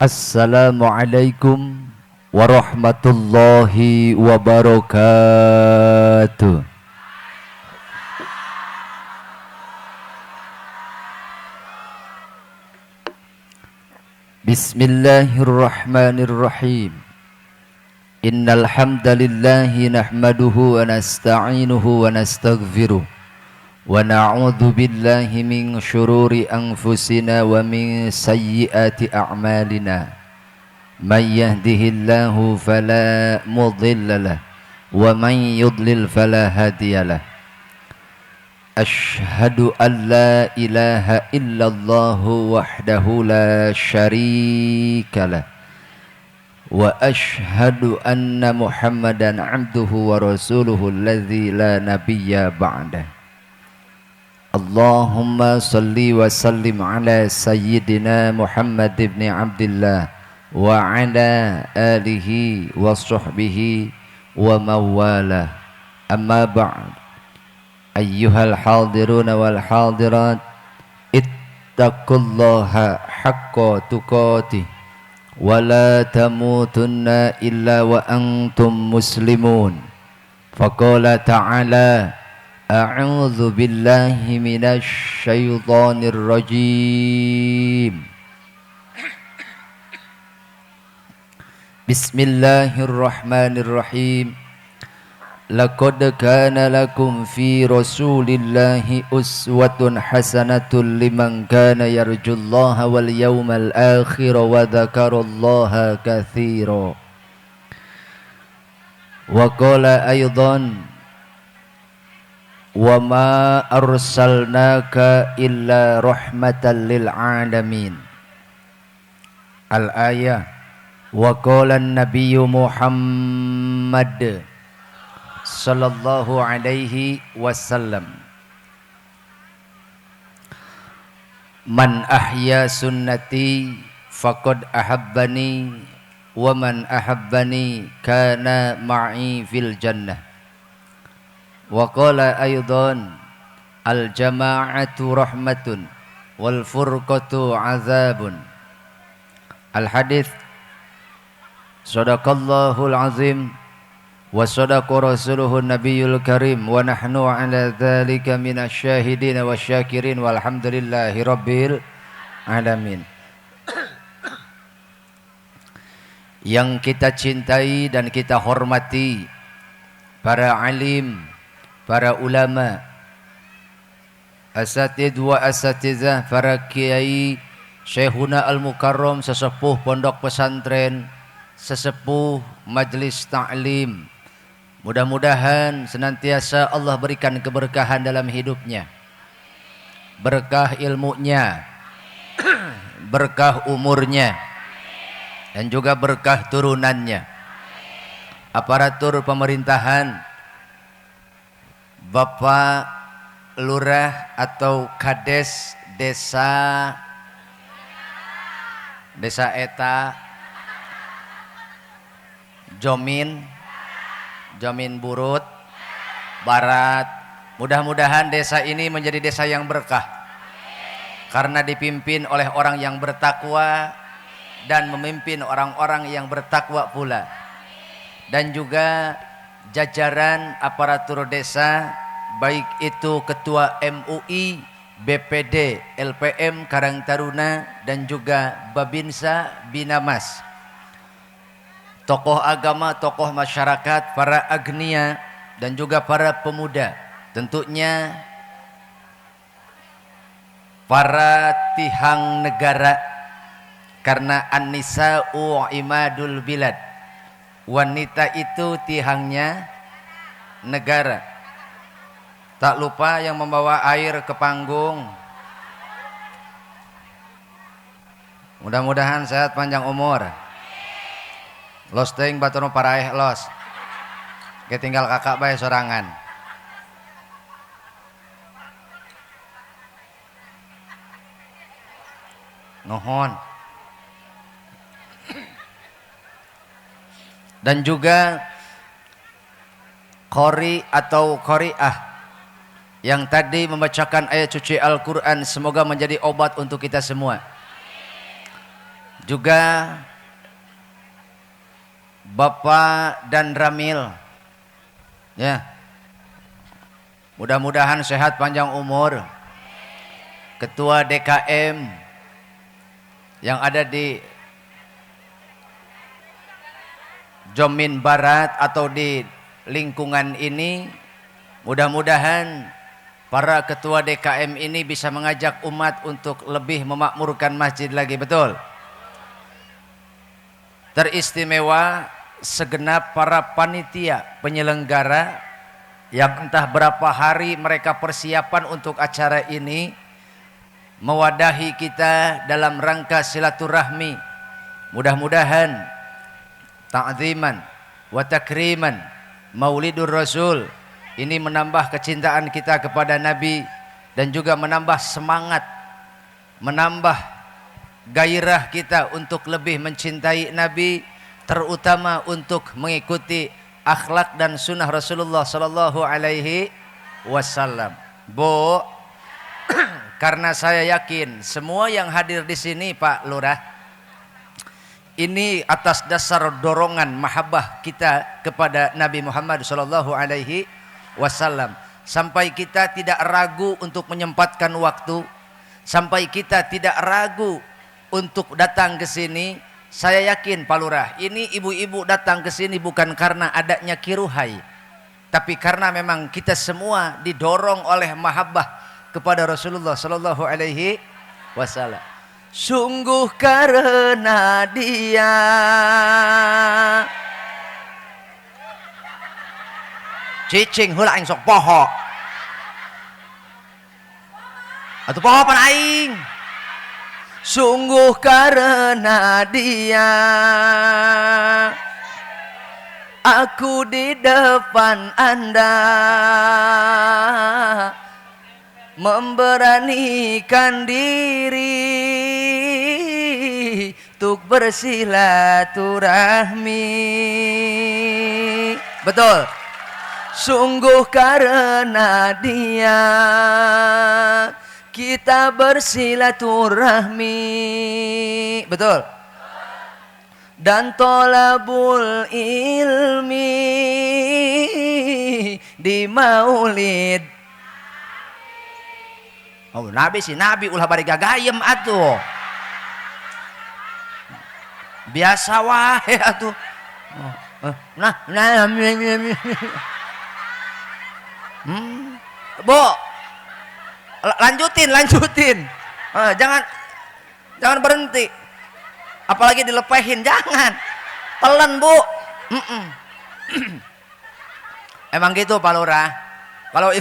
Assalamualaikum warahmatullahi wabarakatuh. Bismillahirrahmanirrahim. Innal hamdalillahi nahmaduhu wa nasta'inuhu wa nastaghfiruh wa na'udzu billahi min syururi anfusina wa min sayyiati a'malina. May yahdihillahu fala mudilla lahu wa man yudlil fala hadiyalah. Ashhadu an la ilaha illallah wahdahu la syarikalah wa ashhadu anna Muhammadan abduhu wa rasuluhu alladzi la nabiyya ba'dah. Allahumma salli wa sallim ala sayyidina Muhammad ibn Abdillah wa ala alihi wa sahbihi wa mawalah. Amma ba'd. Ayyuhal hadiruna wal hadirat, ittaqullaha haqqa tuqatih wa la tamutunna illa wa antum muslimun. Faqala ta'ala, a'udzu billahi minasy syaithanir rajim. Bismillahirrahmanirrahim. Laqad kana lakum fi Rasulillahi uswatun hasanatun liman kana yarjullaha wal yawmal akhir wa dzakarallaha katsira. Wa qala aidan, wa ma arsalnaka illa rahmatan lil alamin. Al-ayah. Wa qala an-nabiyyu Muhammad sallallahu alaihi wasallam, man ahya sunnati faqad ahabbani wa man ahabbani kana ma'i fil jannah. Wa qala aidan, al jama'atu rahmatun wal furqatu azabun. Al hadits. Sadaqallahul azim wa sadaqa rasuluhun nabiyul karim wa nahnu ala dzalika minasyahidin wasyakirin walhamdulillahi rabbil alamin. Yang kita cintai dan kita hormati para alim, para ulama, asatidz wa asatizah, para kiai, syekhuna al-mukarram, sesepuh pondok pesantren, sesepuh majlis ta'lim. Mudah-mudahan senantiasa Allah berikan keberkahan dalam hidupnya, berkah ilmunya, berkah umurnya, dan juga berkah turunannya. Aparatur pemerintahan, Bapak Lurah atau Kades Desa Eta Jomin Burut Barat. Mudah-mudahan desa ini menjadi desa yang berkah karena dipimpin oleh orang yang bertakwa dan memimpin orang-orang yang bertakwa pula, dan juga jajaran aparatur desa, baik itu ketua MUI, BPD, LPM Karang Taruna, dan juga Babinsa Binamas, tokoh agama, tokoh masyarakat, para agnia, dan juga para pemuda, tentunya para tihang negara, karena an-nisa'u imadul bilad, wanita itu tihangnya negara. Tak lupa yang membawa air ke panggung, mudah-mudahan sehat panjang umur. Los ting batono paraeh los. Ketinggal kakak bae sorangan. Nuhun. Dan juga qori atau qori'ah yang tadi membacakan ayat suci Al-Quran, semoga menjadi obat untuk kita semua. juga Bapak dan Ramil, ya, mudah-mudahan sehat panjang umur. Ketua DKM yang ada di Jomin Barat atau di lingkungan ini, mudah-mudahan para ketua DKM ini bisa mengajak umat untuk lebih memakmurkan masjid lagi, betul? Teristimewa segenap para panitia penyelenggara yang entah berapa hari mereka persiapan untuk acara ini, mewadahi kita dalam rangka silaturahmi. Mudah-mudahan ta'ziman wa takriman Maulidur Rasul ini menambah kecintaan kita kepada Nabi dan juga menambah semangat, menambah gairah kita untuk lebih mencintai Nabi, terutama untuk mengikuti akhlak dan sunnah Rasulullah sallallahu alaihi wasallam. Bu, karena saya yakin semua yang hadir di sini, Pak Lurah, ini atas dasar dorongan mahabbah kita kepada Nabi Muhammad sallallahu alaihi wasallam. Sampai kita tidak ragu untuk menyempatkan waktu, sampai kita tidak ragu untuk datang ke sini. Saya yakin Pak Lurah, ini ibu-ibu datang ke sini bukan karena adanya kiruhai, tapi karena memang kita semua didorong oleh mahabbah kepada Rasulullah sallallahu alaihi wasallam. Sungguh karena dia cicing heula aing sok poho. Atuh poho pan aing. Sungguh karena dia aku di depan Anda memberanikan diri untuk bersilaturahmi. Betul. Sungguh karena dia kita bersilaturahmi. Betul. Dan tolabul ilmi di maulid. Oh, Nabi si Nabi ulah bari gagayem atuh. Biasa wae atuh. Bu, lanjutin. Jangan berhenti. Apalagi dilepehin, jangan. Telan, Bu. Emang gitu Pak Lurah. Kalau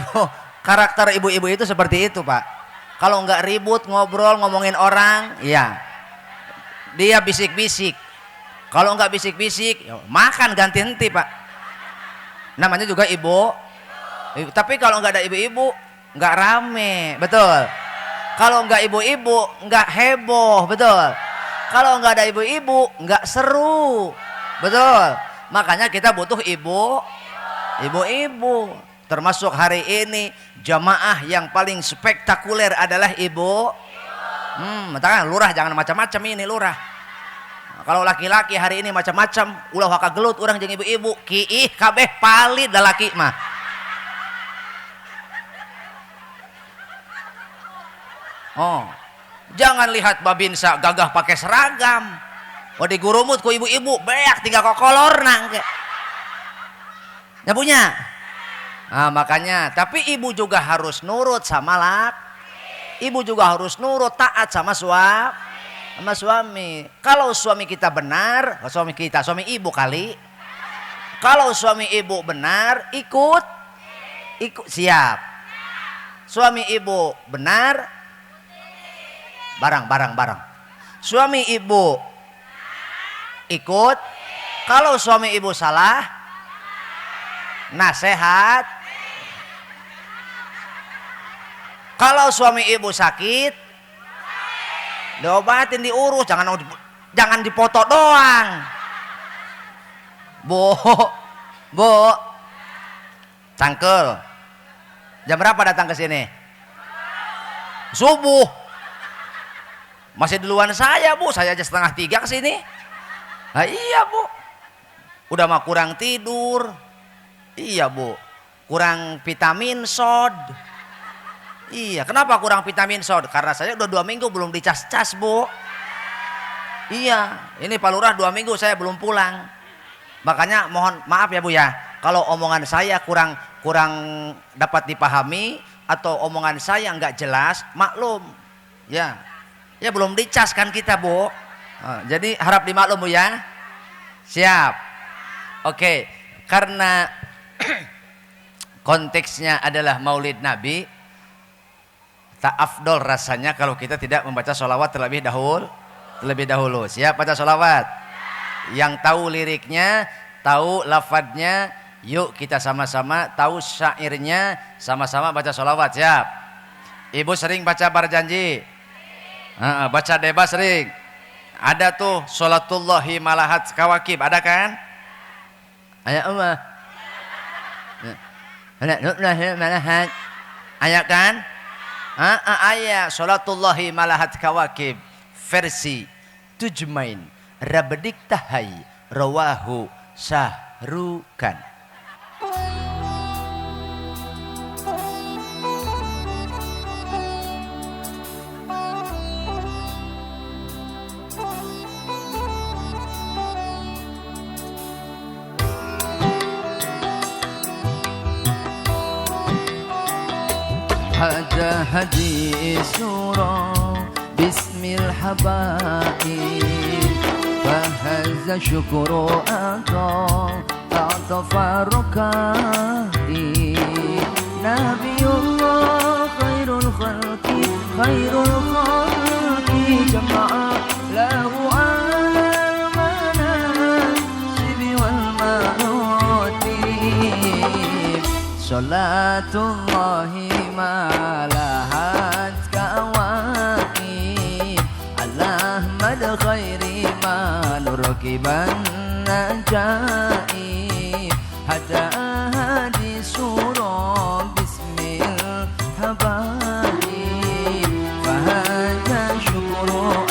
karakter ibu-ibu itu seperti itu, Pak. Kalau nggak ribut, ngobrol, ngomongin orang, ya dia bisik-bisik. Kalau nggak bisik-bisik, ya makan ganti henti, Pak. Namanya juga ibu. Tapi kalau nggak ada ibu-ibu, nggak rame, betul. Kalau nggak ibu-ibu, nggak heboh, betul. Kalau nggak ada ibu-ibu, nggak seru, betul. Makanya kita butuh ibu-ibu. Termasuk hari ini jamaah yang paling spektakuler adalah ibu. Makanya lurah jangan macam-macam ini lurah. Nah, kalau laki-laki hari ini macam-macam, ulah waka gelut orang jeung ibu-ibu, kiih kabeh palit da laki mah. Oh, jangan lihat babinsa gagah pakai seragam. Oh digurumut ku ibu-ibu, beak tinggal kokolorna engke. Ya punya. Nah, makanya, tapi ibu juga harus nurut sama ibu juga harus nurut, taat sama suami. Kalau suami kita benar, suami ibu kali. Kalau suami ibu benar, ikut siap. Suami ibu benar, barang. Suami ibu ikut. Kalau suami ibu salah, nasihat. Kalau suami ibu sakit, diobatin, diurus, jangan dipoto doang. Bu, cangkel. Jam berapa datang ke sini? Subuh. Masih duluan saya Bu, saya aja 2:30 ke sini. Nah, iya Bu. Udah mah kurang tidur. Iya Bu. Kurang vitamin sod. Iya, kenapa kurang vitamin sod? Karena saya udah 2 minggu belum dicas-cas Bu. Iya, ini Pak Lurah 2 minggu saya belum pulang. Makanya mohon maaf ya Bu ya, kalau omongan saya kurang dapat dipahami atau omongan saya nggak jelas, maklum. Ya, ya belum dicas kan kita Bu. Jadi harap dimaklum Bu ya. Siap. Oke, karena konteksnya adalah Maulid Nabi, tak afdol rasanya kalau kita tidak membaca sholawat terlebih dahulu. Siap baca sholawat? Yang tahu liriknya, tahu lafadznya, yuk kita sama-sama tahu syairnya, sama-sama baca sholawat. Siap? Ibu sering baca Barjanji? Baca Deba sering? Ada tuh Sholatullahi Malahat Kawakib, ada kan? Ayat Allah. Malahat. Ayat kan? Ayat Sholatullahi Malahat Kawakib versi Tujmain Rabedik Tahai Rawahu Syahrukan. Hada hadis surah bismil habaib fahaza syukru tafarukai Nabiullah khairul khalqi jama'a lahu alal manasibi wal marotib Salatullahi malahat kawakib Al-Ahmad khairi man rukiban najaib Hada hadis surah bismil habaib Fahaja syukru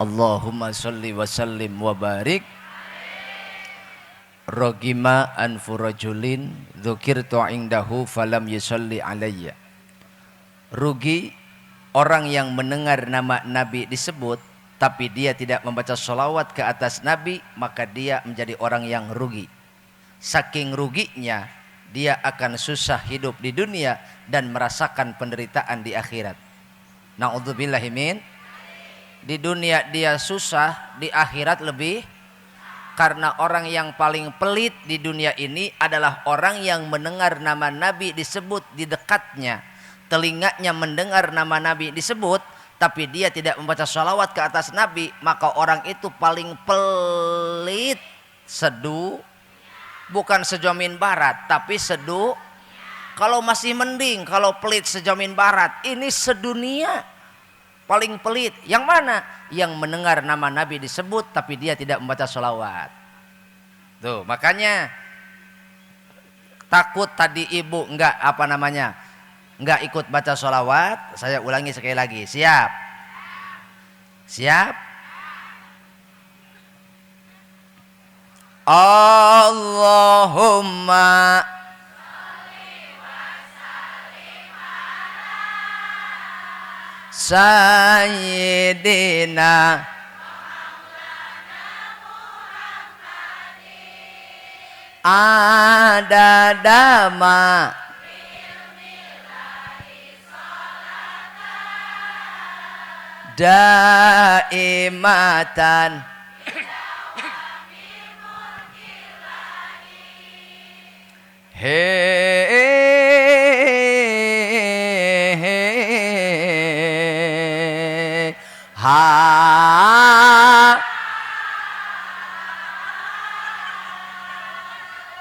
Allahumma sholli wa sallim wa barik rogima anfu rajulin dzukirtu indahu falam yusalli alayya. Rugi orang yang mendengar nama Nabi disebut tapi dia tidak membaca sholawat ke atas Nabi, maka dia menjadi orang yang rugi. Saking ruginya dia akan susah hidup di dunia dan merasakan penderitaan di akhirat. Na'udzubillahi min. Di dunia dia susah, di akhirat lebih. Karena orang yang paling pelit di dunia ini adalah orang yang mendengar nama Nabi disebut di dekatnya. Telinganya mendengar nama Nabi disebut, tapi dia tidak membaca sholawat ke atas Nabi. Maka orang itu paling pelit sedu. Bukan sejamin barat, tapi sedu. Kalau masih mending, kalau pelit sejamin barat, ini sedunia. Paling pelit yang mana? Yang mendengar nama Nabi disebut tapi dia tidak membaca sholawat. Tuh, makanya takut tadi ibu enggak ikut baca sholawat. Saya ulangi sekali lagi. Siap? Siap? Allahumma Sayyidina adadama daimatan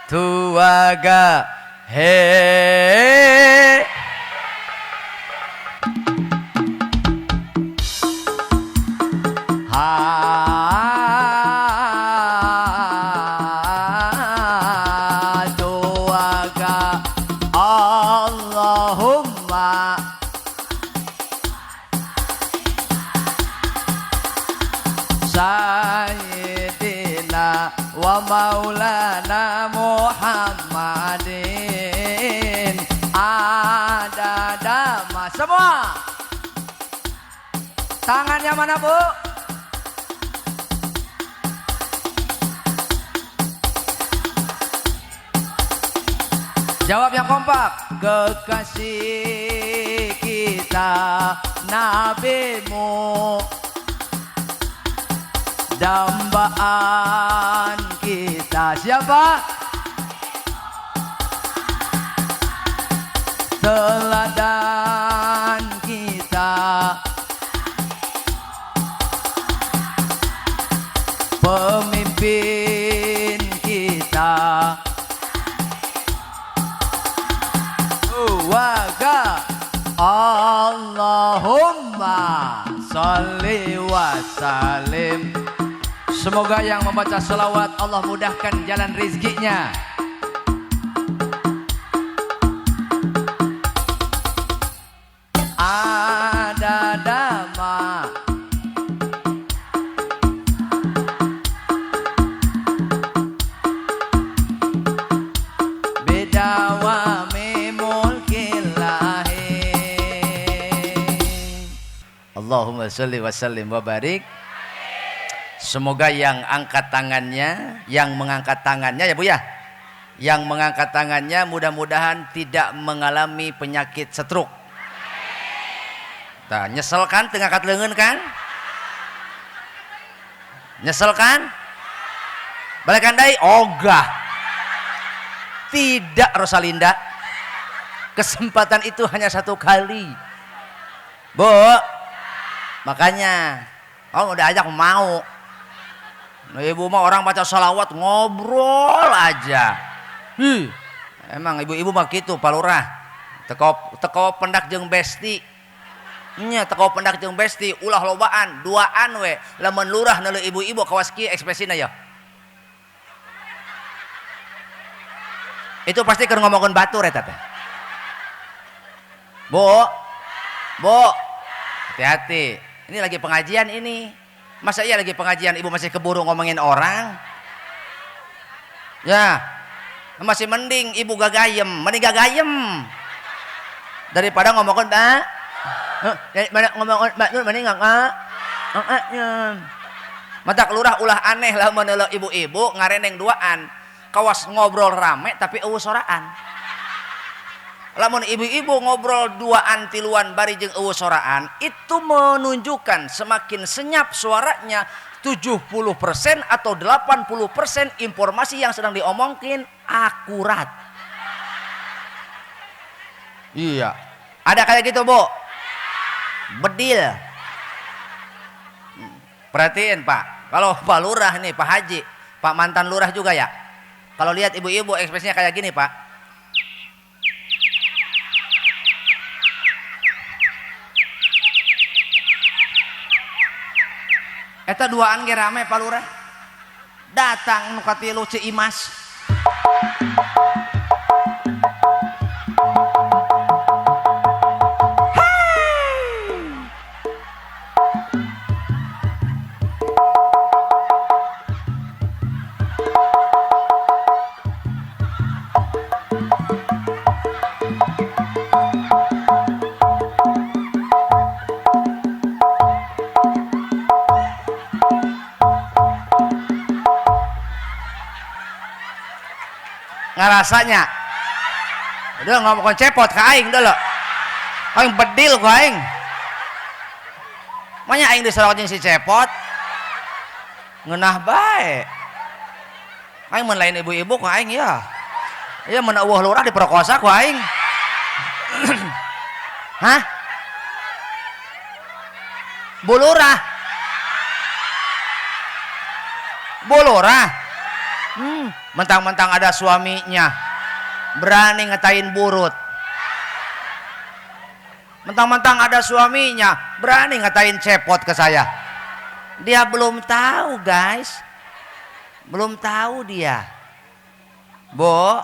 tuaga tuaga Allahumma Sayyidina wa maulana Muhammadin adadama. Semua tangannya mana, Bu? Jawab yang kompak. Kekasih kita nabimu, dambaan kita siapa? Teladan kita, pemimpin kita, waga Allahumma sholli wa sallim. Semoga yang membaca selawat Allah mudahkan jalan rizkinya. Ada dama bedawa memulkillahi. Allahumma sholli wa sallim wa barik. Semoga yang angkat tangannya, yang mengangkat tangannya ya Bu ya, yang mengangkat tangannya mudah-mudahan tidak mengalami penyakit stroke. Nah, nyesel kan tengah angkat leungeun kan? Nyesel kan? Balikan deui ogah. Tidak Rosalinda. Kesempatan itu hanya satu kali. Bu. Makanya udah ajak mau. Nah, ibu mah orang baca sholawat ngobrol aja. Emang ibu-ibu mah gitu palurah. Teko pendak jeung besti. Nya teko pendak jeung besti ulah lobaan, duaan we. Lamun lurah neuleuh ibu-ibu kawas kieu ekspresina ya. Itu pasti keur ngomongkeun batur eta teh. Bu. Hati-hati. Ini lagi pengajian ini. Masa iya lagi pengajian ibu masih keburu ngomongin orang? Ya, masih mending ibu gagayem, mending gagayem daripada ngomongin Pak. Ngomongin Pak Nur mending enggak. Mata kelurah ulah aneh lah menelo ibu-ibu ngareneng duaan. Kawas ngobrol rame tapi eueuh soraan. Lamun ibu-ibu ngobrol duaan tiluan bari jeung eueuh soraan, itu menunjukkan semakin senyap suaranya 70% atau 80% informasi yang sedang diomongin akurat. Iya. Ada kayak gitu, Bu? Bedil. Perhatiin, Pak. Kalau Pak Lurah nih, Pak Haji, Pak mantan lurah juga ya. Kalau lihat ibu-ibu ekspresinya kayak gini, Pak. Eta duaan ge rame Pak Lurah. Datang nu katilu Ciimas. Ngarasanya udah ngomong cepot ke aing dulu aing bedil ku aing manya aing disorot jeung si cepot ngeunah bae aing mun lain ibu-ibu ku aing ya ieu mun eueuh lurah diperkosa ku aing hah Bu Lurah mentang-mentang ada suaminya berani ngetain burut, mentang-mentang ada suaminya berani ngatain cepot ke saya. Dia belum tahu guys, belum tahu dia. Bu,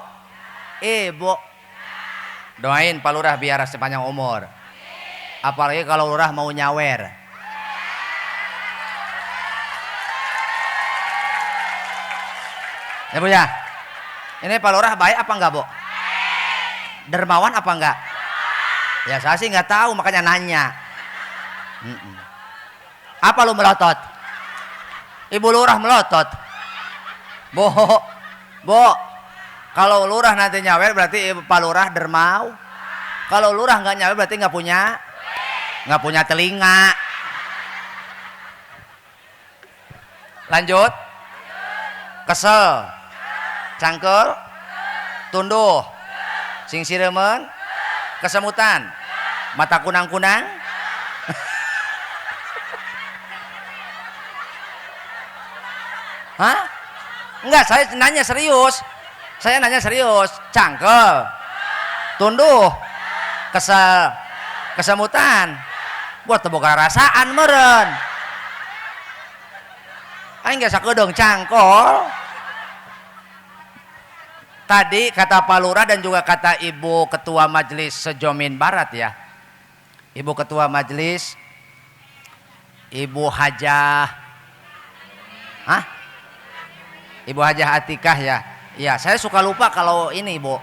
Bu, doain Pak Lurah biar sepanjang umur, apalagi kalau Lurah mau nyawer. Ya Bu ya, ini Pak Lurah baik apa enggak Bu? Dermawan apa enggak? Ya saya sih nggak tahu makanya nanya. Apa lu melotot? Ibu Lurah melotot. Bu, kalau Lurah nanti nyawer berarti Pak Lurah dermau. Kalau Lurah nggak nyawer berarti nggak punya telinga. Lanjut. Kesel. Cangkel, tunduh, sing siremen, kesemutan, mata kunang-kunang. Hah? Enggak, saya nanya serius. Cangkel, tunduh, kesel, kesemutan. Buat teboga rasaan meren. Aing geus sakedeung cangkol. Tadi kata Pak Lurah dan juga kata Ibu Ketua Majelis Sejomin Barat ya. Ibu Ketua Majelis, Ibu Hajah, Ibu Hajah Atikah ya. Iya, saya suka lupa kalau ini Ibu.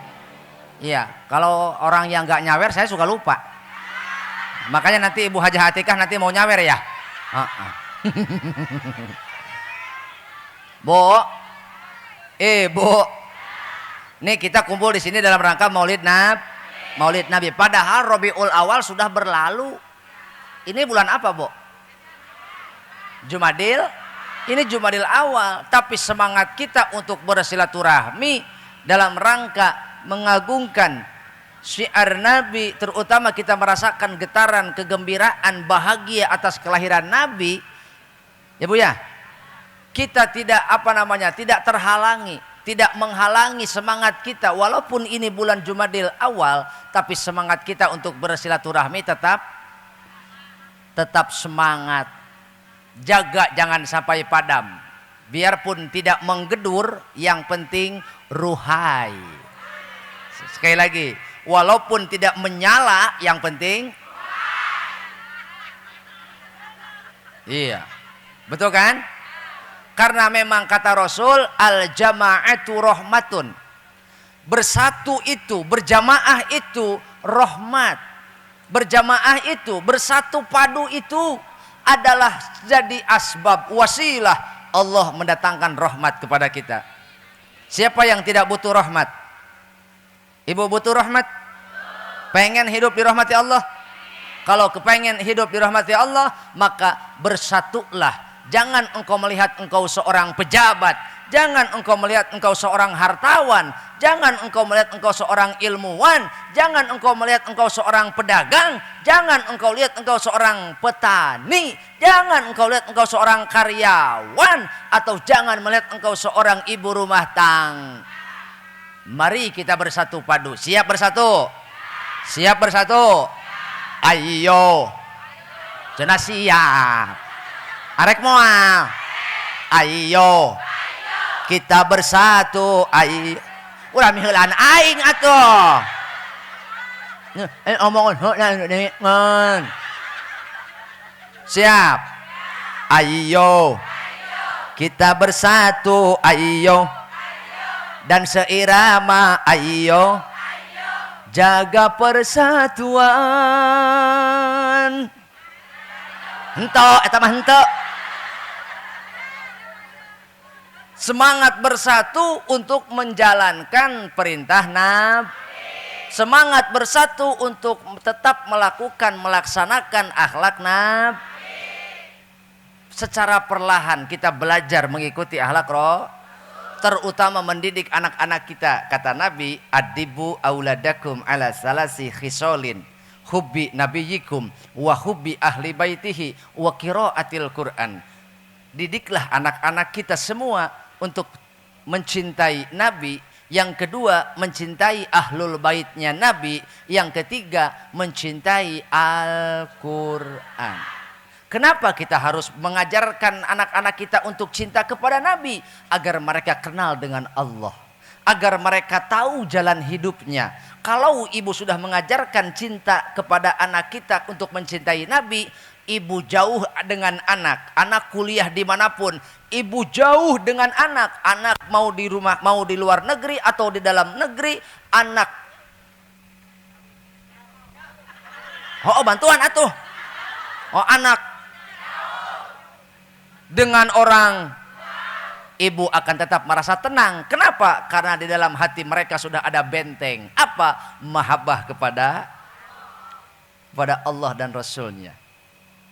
Iya, kalau orang yang nggak nyawer saya suka lupa. Makanya nanti Ibu Hajah Atikah nanti mau nyawer ya. Bu, Bu. Nih kita kumpul di sini dalam rangka Maulid Nabi. Padahal Rabiul Awal sudah berlalu. Ini bulan apa, Bu? Jumadil. Ini Jumadil Awal. Tapi semangat kita untuk bersilaturahmi dalam rangka mengagungkan syiar Nabi, terutama kita merasakan getaran kegembiraan bahagia atas kelahiran Nabi. Ya Bu ya. Kita tidak tidak terhalangi, tidak menghalangi semangat kita walaupun ini bulan Jumadil Awal, tapi semangat kita untuk bersilaturahmi tetap semangat. Jaga jangan sampai padam. Biarpun tidak menggedur, yang penting ruhai. Sekali lagi, walaupun tidak menyala, yang penting iya. Betul kan? Karena memang kata Rasul, al-jama'atu rahmatun. Bersatu itu, berjamaah itu rahmat. Berjamaah itu, bersatu padu itu adalah jadi asbab, wasilah Allah mendatangkan rahmat kepada kita. Siapa yang tidak butuh rahmat? Ibu butuh rahmat? Pengen hidup dirahmati Allah? Kalau kepengen hidup dirahmati Allah, maka bersatulah. Jangan engkau melihat engkau seorang pejabat, jangan engkau melihat engkau seorang hartawan, jangan engkau melihat engkau seorang ilmuwan, jangan engkau melihat engkau seorang pedagang, jangan engkau lihat engkau seorang petani, jangan engkau lihat engkau seorang karyawan, atau jangan melihat engkau seorang ibu rumah tangga. Mari kita bersatu padu. Siap bersatu? Siap bersatu? Ayo. Cenah siap. Arek moal. Ayo. Kita bersatu. Ayo. Ulah miheulan aing atuh. Omongan. Siap. Ayo. Kita bersatu. Ayo. Dan seirama. Ayo. Jaga persatuan. Hento, eta mah hento. Semangat bersatu untuk menjalankan perintah Nabi. Semangat bersatu untuk tetap melaksanakan akhlak Nabi. Secara perlahan kita belajar mengikuti akhlak Rasul, terutama mendidik anak-anak kita. Kata Nabi, adibu auladakum ala salasi khisolin, hubbi nabiyikum wa hubbi ahli baitihi wa qiraatil Qur'an. Didiklah anak-anak kita semua untuk mencintai Nabi. Yang kedua, mencintai ahlul baitnya Nabi. Yang ketiga, mencintai Al-Quran. Kenapa kita harus mengajarkan anak-anak kita untuk cinta kepada Nabi? Agar mereka kenal dengan Allah, agar mereka tahu jalan hidupnya. Kalau ibu sudah mengajarkan cinta kepada anak kita untuk mencintai Nabi, ibu jauh dengan anak kuliah dimanapun, ibu jauh dengan anak mau di rumah, mau di luar negeri atau di dalam negeri, anak bantuan atuh, anak dengan orang, ibu akan tetap merasa tenang. Kenapa? Karena di dalam hati mereka sudah ada benteng. Apa? Mahabbah kepada Allah dan Rasulnya.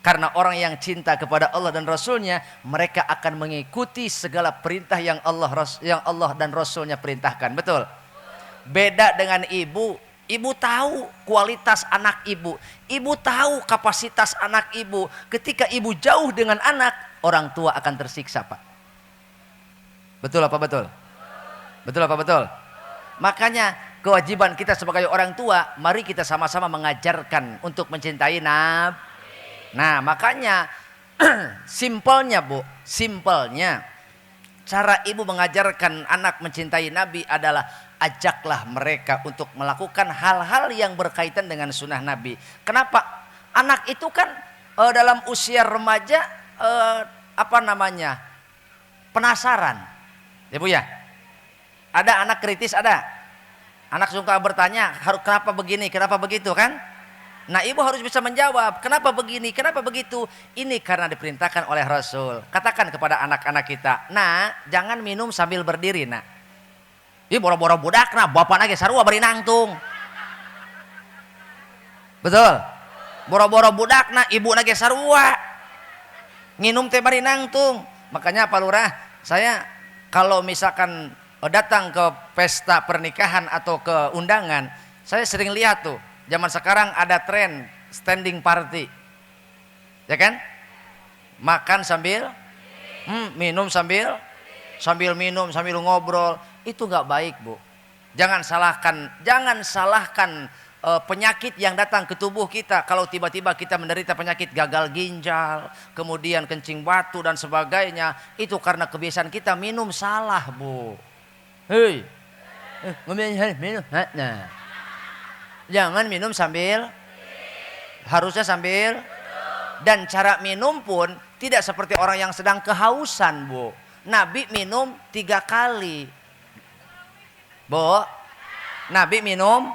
Karena orang yang cinta kepada Allah dan Rasulnya, mereka akan mengikuti segala perintah yang Allah dan Rasulnya perintahkan. Betul? Beda dengan ibu. Ibu tahu kualitas anak ibu. Ibu tahu kapasitas anak ibu. Ketika ibu jauh dengan anak, orang tua akan tersiksa, Pak. Betul apa betul? Betul apa betul? Makanya kewajiban kita sebagai orang tua, mari kita sama-sama mengajarkan untuk mencintai Nabi. Nah, makanya simpelnya Bu, simpelnya cara ibu mengajarkan anak mencintai Nabi adalah ajaklah mereka untuk melakukan hal-hal yang berkaitan dengan sunnah Nabi. Kenapa? Anak itu kan dalam usia remaja penasaran. Ya Bu ya? Ada anak kritis, ada. Anak suka bertanya, kenapa begini, kenapa begitu kan? Nah, ibu harus bisa menjawab, kenapa begini, kenapa begitu? Ini karena diperintahkan oleh Rasul. Katakan kepada anak-anak kita, nah, jangan minum sambil berdiri, nak. Ini boro-boro budak, nah, bapak lagi sarua beri nangtung. Betul? Boro-boro budak, nah, ibu lagi sarua. Nginum teh beri nangtung. Makanya Pak Lurah, saya kalau misalkan datang ke pesta pernikahan atau ke undangan, saya sering lihat tuh, zaman sekarang ada tren standing party, ya kan? Makan sambil, minum sambil minum sambil ngobrol, itu nggak baik Bu. Jangan salahkan penyakit yang datang ke tubuh kita. Kalau tiba-tiba kita menderita penyakit gagal ginjal, kemudian kencing batu dan sebagainya, itu karena kebiasaan kita minum salah Bu. Hei, minum, nah. Jangan minum sambil, harusnya sambil. Dan cara minum pun tidak seperti orang yang sedang kehausan Bu. Nabi minum 3 kali. Bu, Nabi minum,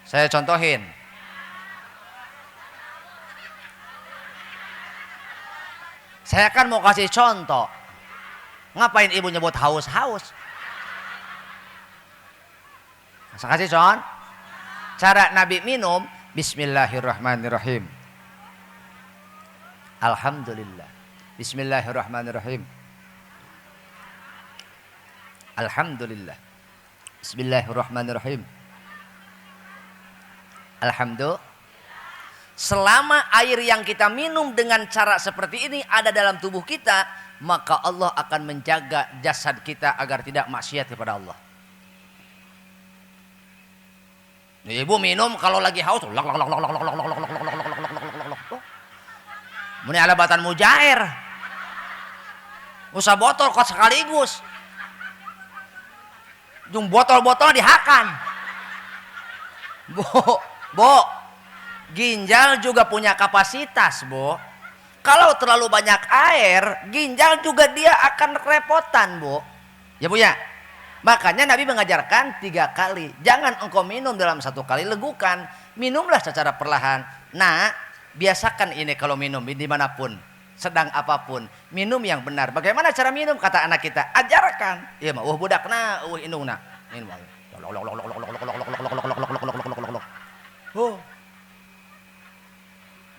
saya contohin. Saya kan mau kasih contoh. Ngapain ibu nyebut haus-haus? Saya kasih contoh. Cara Nabi minum, bismillahirrahmanirrahim. Alhamdulillah. Bismillahirrahmanirrahim. Alhamdulillah. Bismillahirrahmanirrahim. Alhamdulillah. Selama air yang kita minum dengan cara seperti ini ada dalam tubuh kita, maka Allah akan menjaga jasad kita agar tidak maksiat kepada Allah. Ibu minum kalau lagi haus, muni alabatan mujair, usah botol kok sekaligus, jung botol-botol dihakan. Bu, ginjal juga punya kapasitas, Bu. Kalau terlalu banyak air, ginjal juga dia akan kerepotan, Bu. Ya, Bu ya. Makanya Nabi mengajarkan 3 kali. Jangan engkau minum dalam 1 kali, legukan. Minumlah secara perlahan. Nah, biasakan ini kalau minum dimanapun, sedang apapun. Minum yang benar. Bagaimana cara minum? Kata anak kita, ajarkan. Iya mah, budakna, indungna. Minum.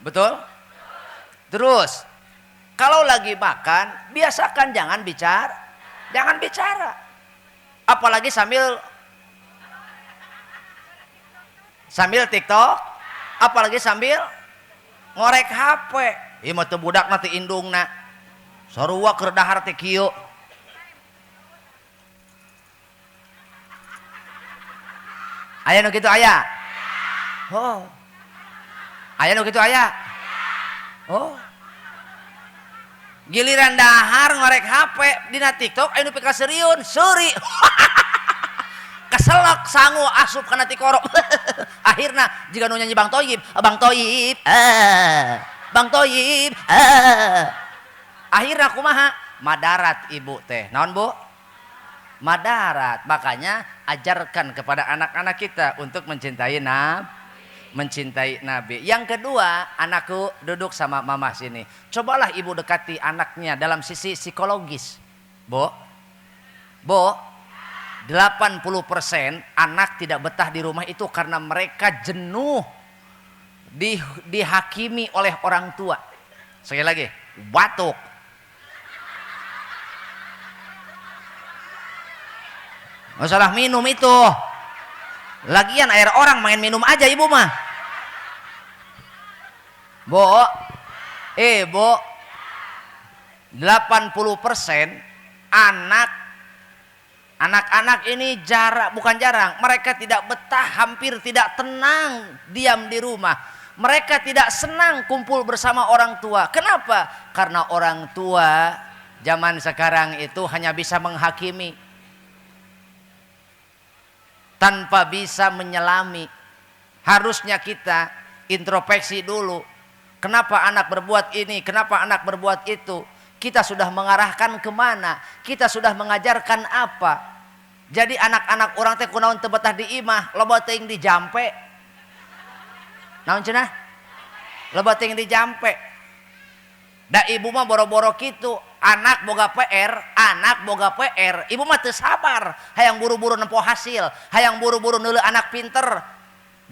Betul? Terus, kalau lagi makan, biasakan jangan bicara. Jangan bicara. Apalagi sambil TikTok, apalagi sambil ngorek HP. Ieu mah teu budak nanti indungna. Sarua keur dahar teh kieu. Aya nu kitu aya? Oh. Aya nu kitu aya? Oh. Giliran dahar ngorek HP dina TikTok aya nu pika seriun, seuri. Keselak sangu asup kana ti korok. Akhirna jika nu nyanyi Bang Toyib, Bang Toyib, Bang Toyib, akhirna kumaha? Madarat ibu teh. Naon, Bu? Madarat. Makanya ajarkan kepada anak-anak kita untuk mencintai Nabi. Yang kedua, anakku duduk sama mama sini. Cobalah ibu dekati anaknya dalam sisi psikologis. Bu, 80% anak tidak betah di rumah itu karena mereka jenuh dihakimi oleh orang tua. Sekali lagi, batuk. Masalah minum itu. Lagian air orang main minum aja ibu mah. Bu, 80% anak-anak ini bukan jarang, mereka tidak betah, hampir tidak tenang diam di rumah. Mereka tidak senang kumpul bersama orang tua. Kenapa? Karena orang tua zaman sekarang itu hanya bisa menghakimi tanpa bisa menyelami. Harusnya kita introspeksi dulu. Kenapa anak berbuat ini? Kenapa anak berbuat itu? Kita sudah mengarahkan kemana? Kita sudah mengajarkan apa? Jadi anak-anak orang teh kunaon teu betah di imah, loba teuing di jampe. Naon cenah? Loba teuing di jampe. Da ibu mah boro-boro kitu, anak boga PR, ibu mah teu sabar, hayang buru-buru nempo hasil, hayang buru-buru neuleuh anak pinter.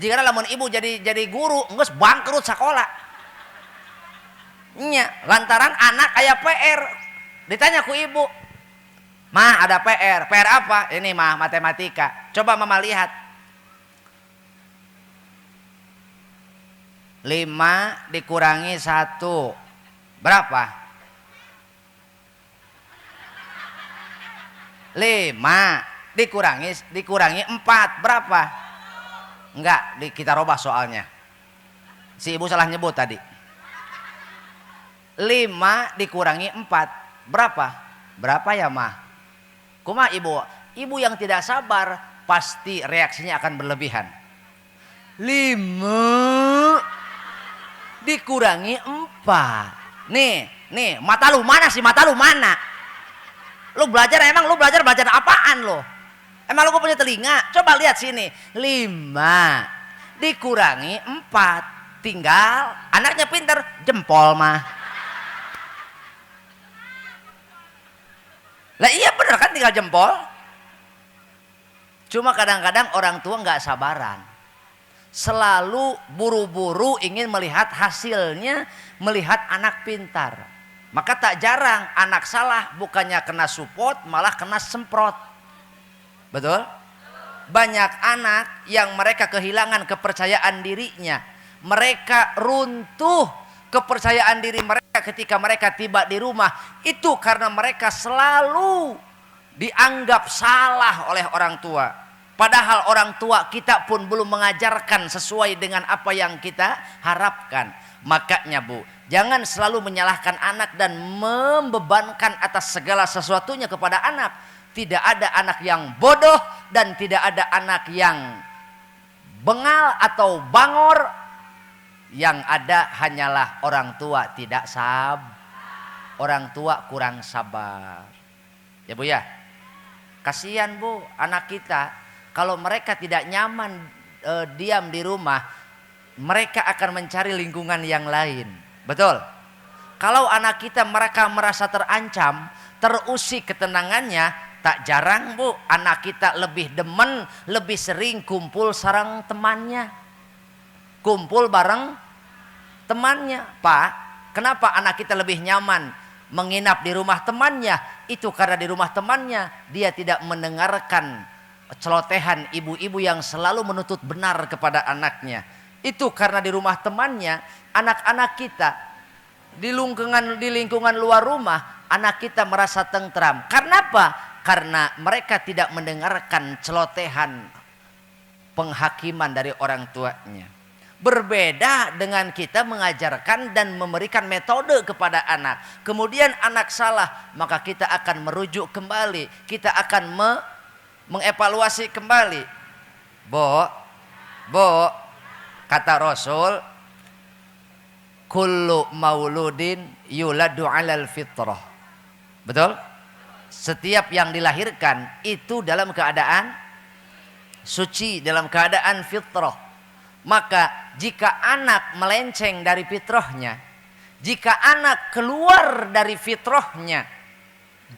Jika lamun ibu jadi guru, geus bangkrut sakola. Nya, lantaran anak aya PR. Ditanya ku ibu, "Mah, ada PR. PR apa?" "Ini mah matematika." Coba mama lihat. 5 dikurangi 1 berapa? 5 dikurangi 4 berapa? Enggak, kita robah soalnya. Si ibu salah nyebut tadi. 5 dikurangi 4 berapa? Berapa ya mah? Kumaha ibu? Ibu yang tidak sabar pasti reaksinya akan berlebihan. 5 dikurangi 4. Nih, mata lu mana sih? Mata lu mana? Lu belajar emang lu belajar apaan lo? Emang lu punya telinga? Coba lihat sini. 5 dikurangi 4. Tinggal anaknya pinter, jempol mah. Lah iya bener kan, tinggal jempol. Cuma kadang-kadang orang tua nggak sabaran. Selalu buru-buru ingin melihat hasilnya, melihat anak pintar. Maka tak jarang anak salah bukannya kena support malah kena semprot. Betul? Banyak anak yang mereka kehilangan kepercayaan dirinya. Mereka runtuh kepercayaan diri mereka ketika mereka tiba di rumah. Itu karena mereka selalu dianggap salah oleh orang tua. Padahal orang tua kita pun belum mengajarkan sesuai dengan apa yang kita harapkan. Makanya Bu, jangan selalu menyalahkan anak dan membebankan atas segala sesuatunya kepada anak. Tidak ada anak yang bodoh dan tidak ada anak yang bengal atau bangor. Yang ada hanyalah orang tua tidak orang tua kurang sabar. Ya Bu ya. Kasihan Bu anak kita. Kalau mereka tidak nyaman diam di rumah, mereka akan mencari lingkungan yang lain. Betul? Kalau anak kita mereka merasa terancam, terusik ketenangannya, tak jarang Bu, anak kita lebih demen, lebih sering kumpul sareng temannya. Kumpul bareng temannya. Pak, kenapa anak kita lebih nyaman menginap di rumah temannya? Itu karena di rumah temannya dia tidak mendengarkan celotehan ibu-ibu yang selalu menuntut benar kepada anaknya. Itu karena di rumah temannya, anak-anak kita di lingkungan luar rumah, anak kita merasa tentram. Karena apa? Karena mereka tidak mendengarkan celotehan penghakiman dari orang tuanya. Berbeda dengan kita mengajarkan dan memberikan metode kepada anak. Kemudian anak salah, maka kita akan merujuk kembali. Kita akan mengevaluasi kembali. Bo, kata Rasul, kullu mauludin yuladu alal fitrah. Betul? Setiap yang dilahirkan itu dalam keadaan suci, dalam keadaan fitrah. Maka jika anak melenceng dari fitrahnya, jika anak keluar dari fitrahnya,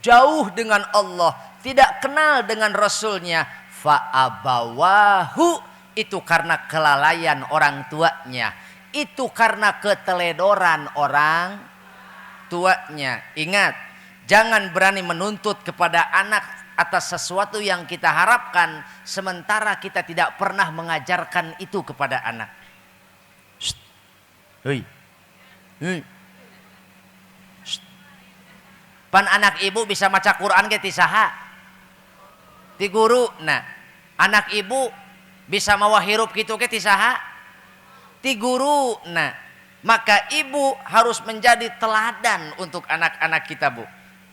jauh dengan Allah, tidak kenal dengan Rasulnya, fa'abawahu, itu karena kelalaian orang tuanya, itu karena keteledoran orang tuanya. Ingat, jangan berani menuntut kepada anak atas sesuatu yang kita harapkan, sementara kita tidak pernah mengajarkan itu kepada anak. Hei. Pan anak ibu bisa maca Quran ke tisaha ti guru. Nah, anak ibu bisa mawa hirup gitu ke tisaha ti guru. Nah, maka ibu harus menjadi teladan untuk anak-anak kita Bu.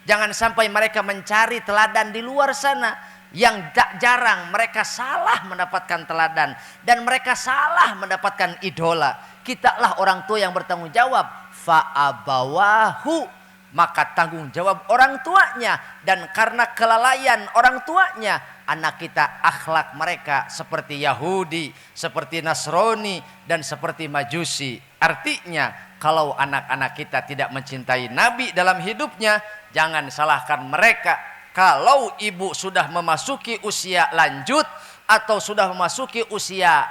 Jangan sampai mereka mencari teladan di luar sana. Yang tak jarang mereka salah mendapatkan teladan dan mereka salah mendapatkan idola. Kitalah orang tua yang bertanggung jawab. Fa'abawahu, maka tanggung jawab orang tuanya. Dan karena kelalaian orang tuanya, anak kita akhlak mereka seperti Yahudi, seperti Nasrani, dan seperti Majusi. Artinya kalau anak-anak kita tidak mencintai Nabi dalam hidupnya, jangan salahkan mereka. Kalau ibu sudah memasuki usia lanjut atau sudah memasuki usia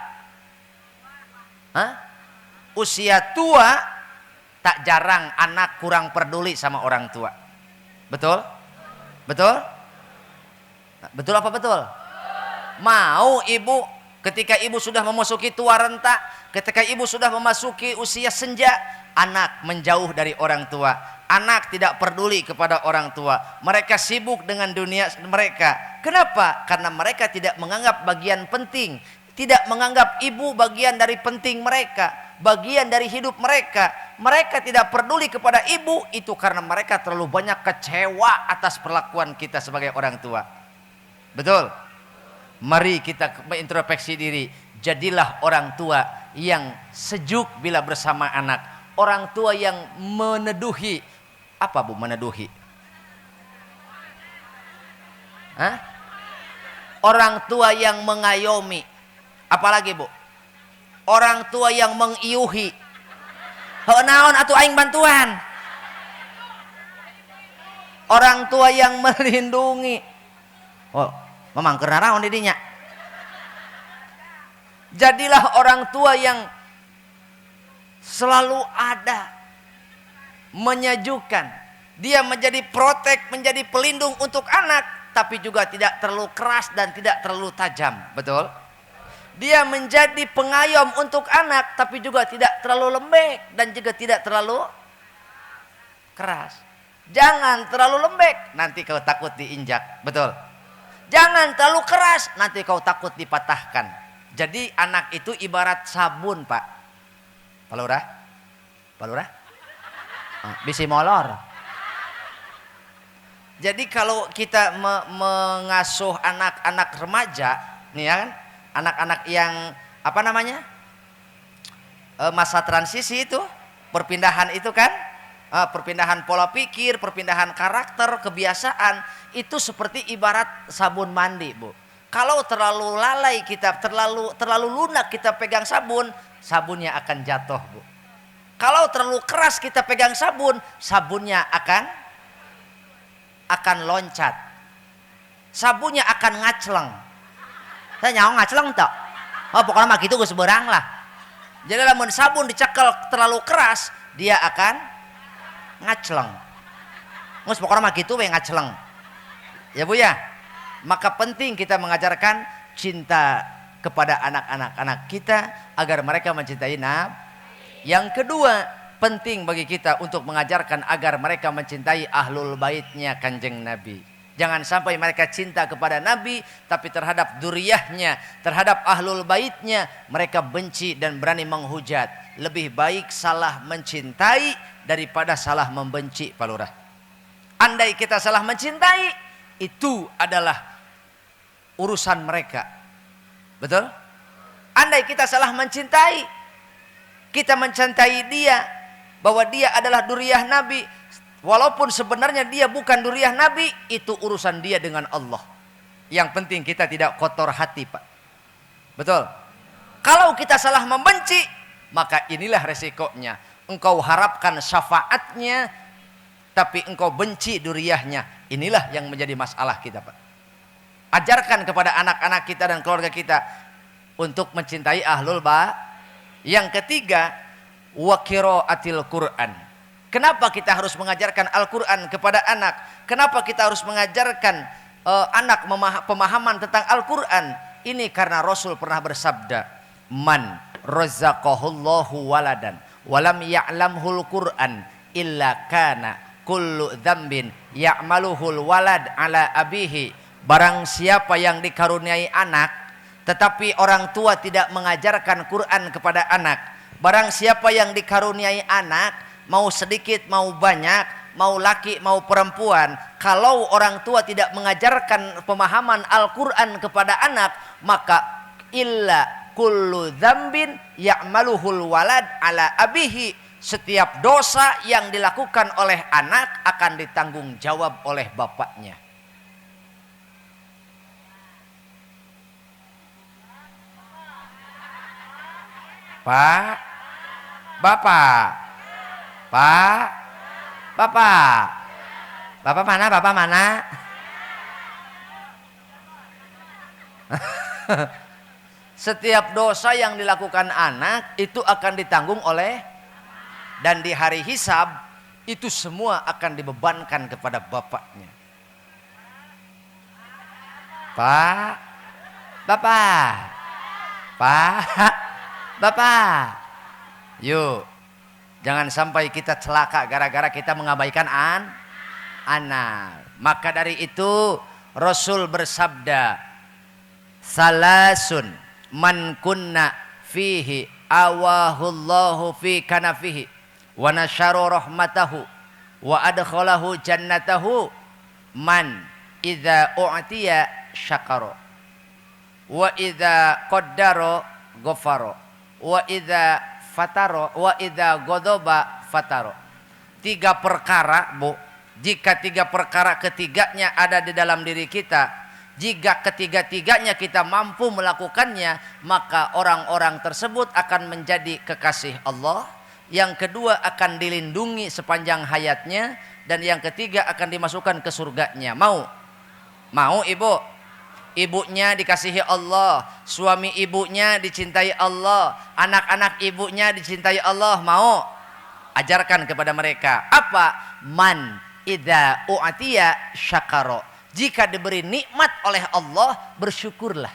tua, tak jarang anak kurang peduli sama orang tua. Betul? Betul? Betul apa betul? Mau ibu ketika ibu sudah memasuki tua renta, ketika ibu sudah memasuki usia senja, anak menjauh dari orang tua. Anak tidak peduli kepada orang tua. Mereka sibuk dengan dunia mereka. Kenapa? Karena mereka tidak menganggap bagian penting. Tidak menganggap ibu bagian dari penting mereka, bagian dari hidup mereka. Mereka tidak peduli kepada ibu. Itu karena mereka terlalu banyak kecewa atas perlakuan kita sebagai orang tua. Betul? Mari kita introspeksi diri. Jadilah orang tua yang sejuk bila bersama anak. Orang tua yang meneduhi. Apa Bu meneduhi? Hah? Orang tua yang mengayomi. Apalagi Bu? Orang tua yang mengiuhi. Heuh naon atuh aing bantuan. Orang tua yang melindungi. Oh, memang keur naon di dinya. Jadilah orang tua yang selalu ada, menyejukkan. Dia menjadi protek, menjadi pelindung untuk anak, tapi juga tidak terlalu keras dan tidak terlalu tajam. Betul? Dia menjadi pengayom untuk anak, tapi juga tidak terlalu lembek dan juga tidak terlalu keras. Jangan terlalu lembek, nanti kau takut diinjak. Betul? Jangan terlalu keras, nanti kau takut dipatahkan. Jadi anak itu ibarat sabun, Pak. Palurah? Palurah? Bisi molor. Jadi kalau kita mengasuh anak-anak remaja, nih ya kan, anak-anak yang apa namanya, masa transisi itu, perpindahan itu kan, perpindahan pola pikir, perpindahan karakter, kebiasaan, itu seperti ibarat sabun mandi, Bu. Kalau terlalu lalai kita, terlalu lunak kita pegang sabun, sabunnya akan jatuh, Bu. Kalau terlalu keras kita pegang sabun, sabunnya akan loncat, sabunnya akan ngacleng. Saya nyawa ngacleng tak? Oh pokoknya mah gitu gue seberang lah. Jadi lamun sabun dicekel terlalu keras, dia akan ngacleng. Ngus pokoknya mah gitu we ngacleng. Ya Bu ya. Maka penting kita mengajarkan cinta kepada anak-anak kita agar mereka mencintai Nabi. Yang kedua, penting bagi kita untuk mengajarkan agar mereka mencintai ahlul baitnya Kanjeng Nabi. Jangan sampai mereka cinta kepada Nabi, tapi terhadap duriyahnya, terhadap ahlul baitnya, mereka benci dan berani menghujat. Lebih baik salah mencintai daripada salah membenci, Pak Lurah. Andai kita salah mencintai, itu adalah urusan mereka. Betul? Andai kita salah mencintai, kita mencintai dia, bahwa dia adalah duriyah Nabi, walaupun sebenarnya dia bukan duriyah Nabi, itu urusan dia dengan Allah. Yang penting kita tidak kotor hati, Pak. Betul? Kalau kita salah membenci, maka inilah resikonya. Engkau harapkan syafaatnya, tapi engkau benci duriyahnya. Inilah yang menjadi masalah kita, Pak. Ajarkan kepada anak-anak kita dan keluarga kita untuk mencintai ahlul bait. Yang ketiga, wa qiraatil Quran. Kenapa kita harus mengajarkan Al-Quran kepada anak? Kenapa kita harus mengajarkan anak pemahaman tentang Al-Quran? Ini karena Rasul pernah bersabda, man razaqahullahu waladan walam ya'lamhul Quran illa kana kullu dzambin ya'maluhul walad ala abihi. Barang siapa yang dikaruniai anak tetapi orang tua tidak mengajarkan Quran kepada anak, barang siapa yang dikaruniai anak, mau sedikit mau banyak, mau laki mau perempuan, kalau orang tua tidak mengajarkan pemahaman Al-Quran kepada anak, maka illa kullu dzambin ya'maluhul walad ala abihi. Setiap dosa yang dilakukan oleh anak akan ditanggung jawab oleh bapaknya. Pak, Bapak, Pak, Bapak, Bapak mana? Bapak mana? Setiap dosa yang dilakukan anak itu akan ditanggung oleh, dan di hari hisab itu semua akan dibebankan kepada bapaknya. Pak, Bapak, Pak, Bapak, yuk, jangan sampai kita celaka gara-gara kita mengabaikan anak. Maka dari itu Rasul bersabda, salasun man kunna fihi awahullahu fi kanafihi wa nasyaru rahmatahu wa adkhalahu jannatahu man idza u'tiya syakara wa idza qaddara ghafara wa idza fataro wa idza ghadaba fataro. 3 perkara, Bu. Jika 3 perkara ketiganya ada di dalam diri kita, Jika ketiga-tiganya kita mampu melakukannya, maka orang-orang tersebut akan menjadi kekasih Allah. Yang kedua akan dilindungi sepanjang hayatnya. Dan yang ketiga akan dimasukkan ke surganya. Mau? Mau ibu? Ibunya dikasihi Allah, suami ibunya dicintai Allah, anak-anak ibunya dicintai Allah. Mau? Ajarkan kepada mereka. Apa? Man idza u'tiya syakara. Jika diberi nikmat oleh Allah, bersyukurlah.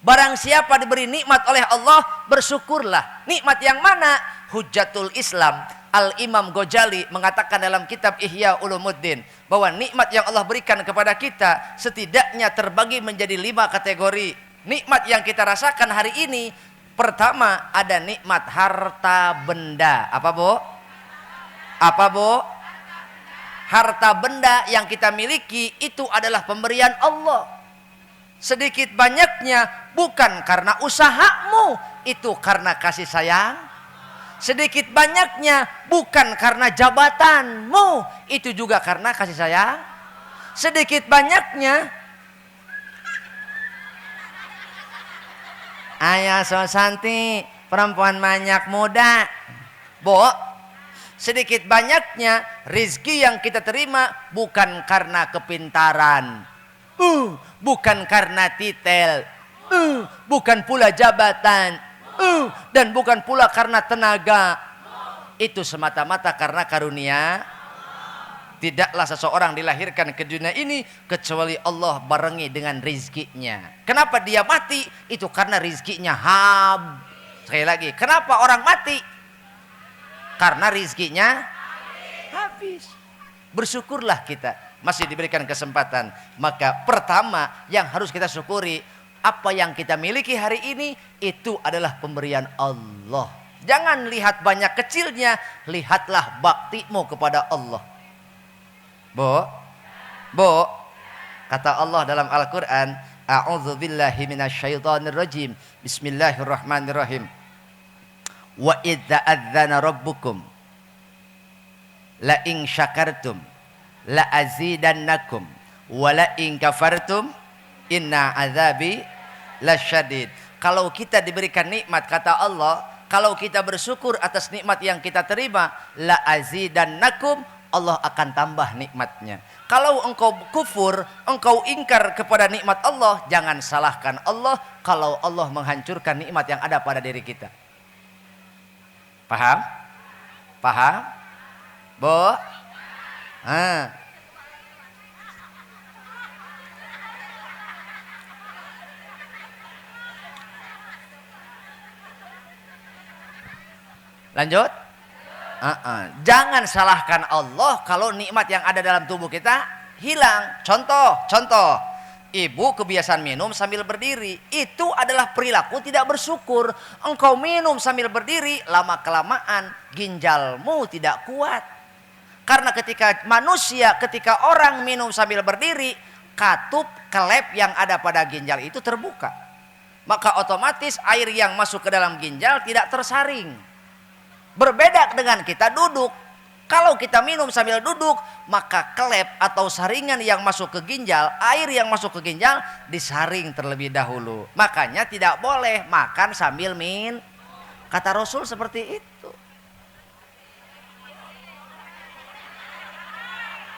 Barang siapa diberi nikmat oleh Allah, bersyukurlah. Nikmat yang mana? Hujjatul Islam Al-Imam Ghazali mengatakan dalam kitab Ihya Ulumuddin bahwa nikmat yang Allah berikan kepada kita setidaknya terbagi menjadi 5 kategori. Nikmat yang kita rasakan hari ini, pertama ada nikmat harta benda. Apa bu? Apa bu? Harta benda yang kita miliki itu adalah pemberian Allah. Sedikit banyaknya bukan karena usahamu, itu karena kasih sayang. Sedikit banyaknya bukan karena jabatanmu, itu juga karena kasih sayang. Sedikit banyaknya, ayah so santi, perempuan banyak muda. Bo, sedikit banyaknya rizki yang kita terima bukan karena kepintaran, bukan karena titel, bukan pula jabatan, dan bukan pula karena tenaga. Itu semata-mata karena karunia. Tidaklah seseorang dilahirkan ke dunia ini kecuali Allah barengi dengan rizkinya. Kenapa dia mati? Itu karena rizkinya Sekali lagi, kenapa orang mati? Karena rizkinya habis. Bersyukurlah kita masih diberikan kesempatan. Maka pertama yang harus kita syukuri, apa yang kita miliki hari ini itu adalah pemberian Allah. Jangan lihat banyak kecilnya, lihatlah baktimu kepada Allah. Bu, kata Allah dalam Al-Quran, a'udzubillahi minasyaitonirrajim, bismillahirrahmanirrahim. Wa idza adzana rabbukum la in syakartum la azidannakum wa la in kafartum inna azabi lasyadid. Kalau kita diberikan nikmat, kata Allah, kalau kita bersyukur atas nikmat yang kita terima, la azidannakum, Allah akan tambah nikmatnya. Kalau engkau kufur, engkau ingkar kepada nikmat Allah, jangan salahkan Allah kalau Allah menghancurkan nikmat yang ada pada diri kita. Paham? Paham? Bo? Lanjut? Jangan salahkan Allah kalau nikmat yang ada dalam tubuh kita hilang. Contoh, ibu kebiasaan minum sambil berdiri, itu adalah perilaku tidak bersyukur. Engkau minum sambil berdiri, lama-kelamaan ginjalmu tidak kuat. Karena ketika orang minum sambil berdiri, katup kelep yang ada pada ginjal itu terbuka. Maka otomatis air yang masuk ke dalam ginjal tidak tersaring. Berbeda dengan kita duduk. Kalau kita minum sambil duduk, maka klep atau saringan yang masuk ke ginjal, air yang masuk ke ginjal disaring terlebih dahulu. Makanya tidak boleh makan sambil minum. Kata Rasul seperti itu.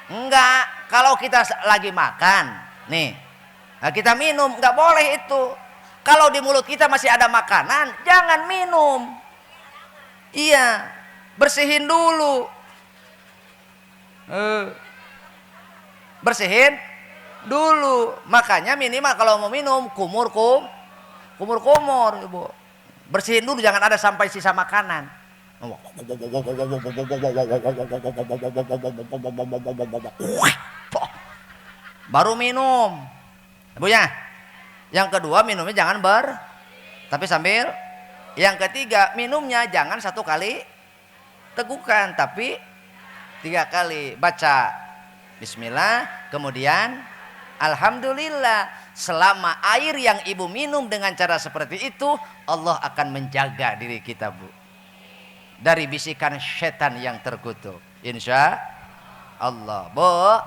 Enggak, kalau kita lagi makan, nih, kita minum, enggak boleh itu. Kalau di mulut kita masih ada makanan, jangan minum. Iya, bersihin dulu. Bersihin dulu. Makanya minimal kalau mau minum kumur, Ibu. Bersihin dulu, jangan ada sampai sisa makanan. Baru minum. Ibu ya. Yang kedua minumnya jangan tapi sambil. Yang ketiga, minumnya jangan 1 kali tegukan, tapi 3 kali. Baca bismillah, kemudian alhamdulillah. Selama air yang ibu minum dengan cara seperti itu, Allah akan menjaga diri kita, Bu, dari bisikan setan yang terkutuk, insya Allah. Bu,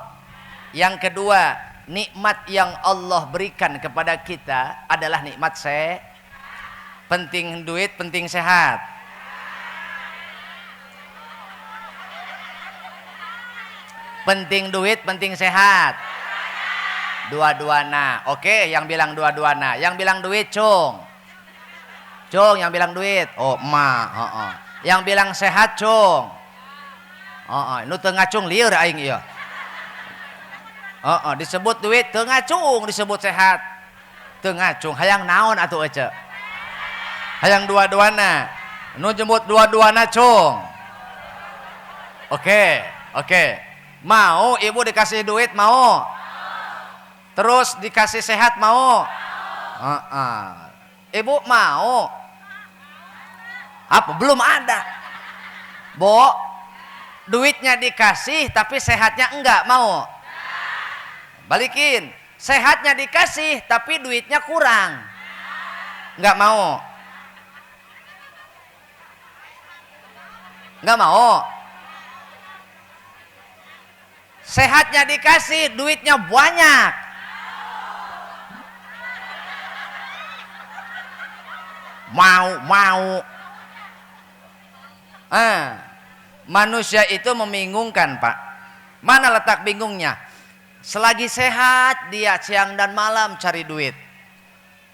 yang kedua, nikmat yang Allah berikan kepada kita adalah nikmat penting duit, penting sehat. Penting duit, penting sehat. Dua-duana. Oke, yang bilang dua-duana. Yang bilang duit, Cung. Cung, yang bilang duit. Oh, emak. Yang bilang sehat, Cung. Nu teu ngacung lieur aing ieu. Disebut duit teu ngacung, disebut sehat teu ngacung. Hayang naon atuh ece? Hayang dua-duana. Nu jemput dua-duana, Cung. Oke. Mau ibu dikasih duit mau? Terus dikasih sehat mau? Ibu mau? Apa belum ada? Bo, duitnya dikasih tapi sehatnya enggak mau? Balikin, sehatnya dikasih tapi duitnya kurang, enggak mau? Enggak mau? Sehatnya dikasih, duitnya banyak, mau. Manusia itu membingungkan, Pak. Mana letak bingungnya? Selagi sehat dia siang dan malam cari duit.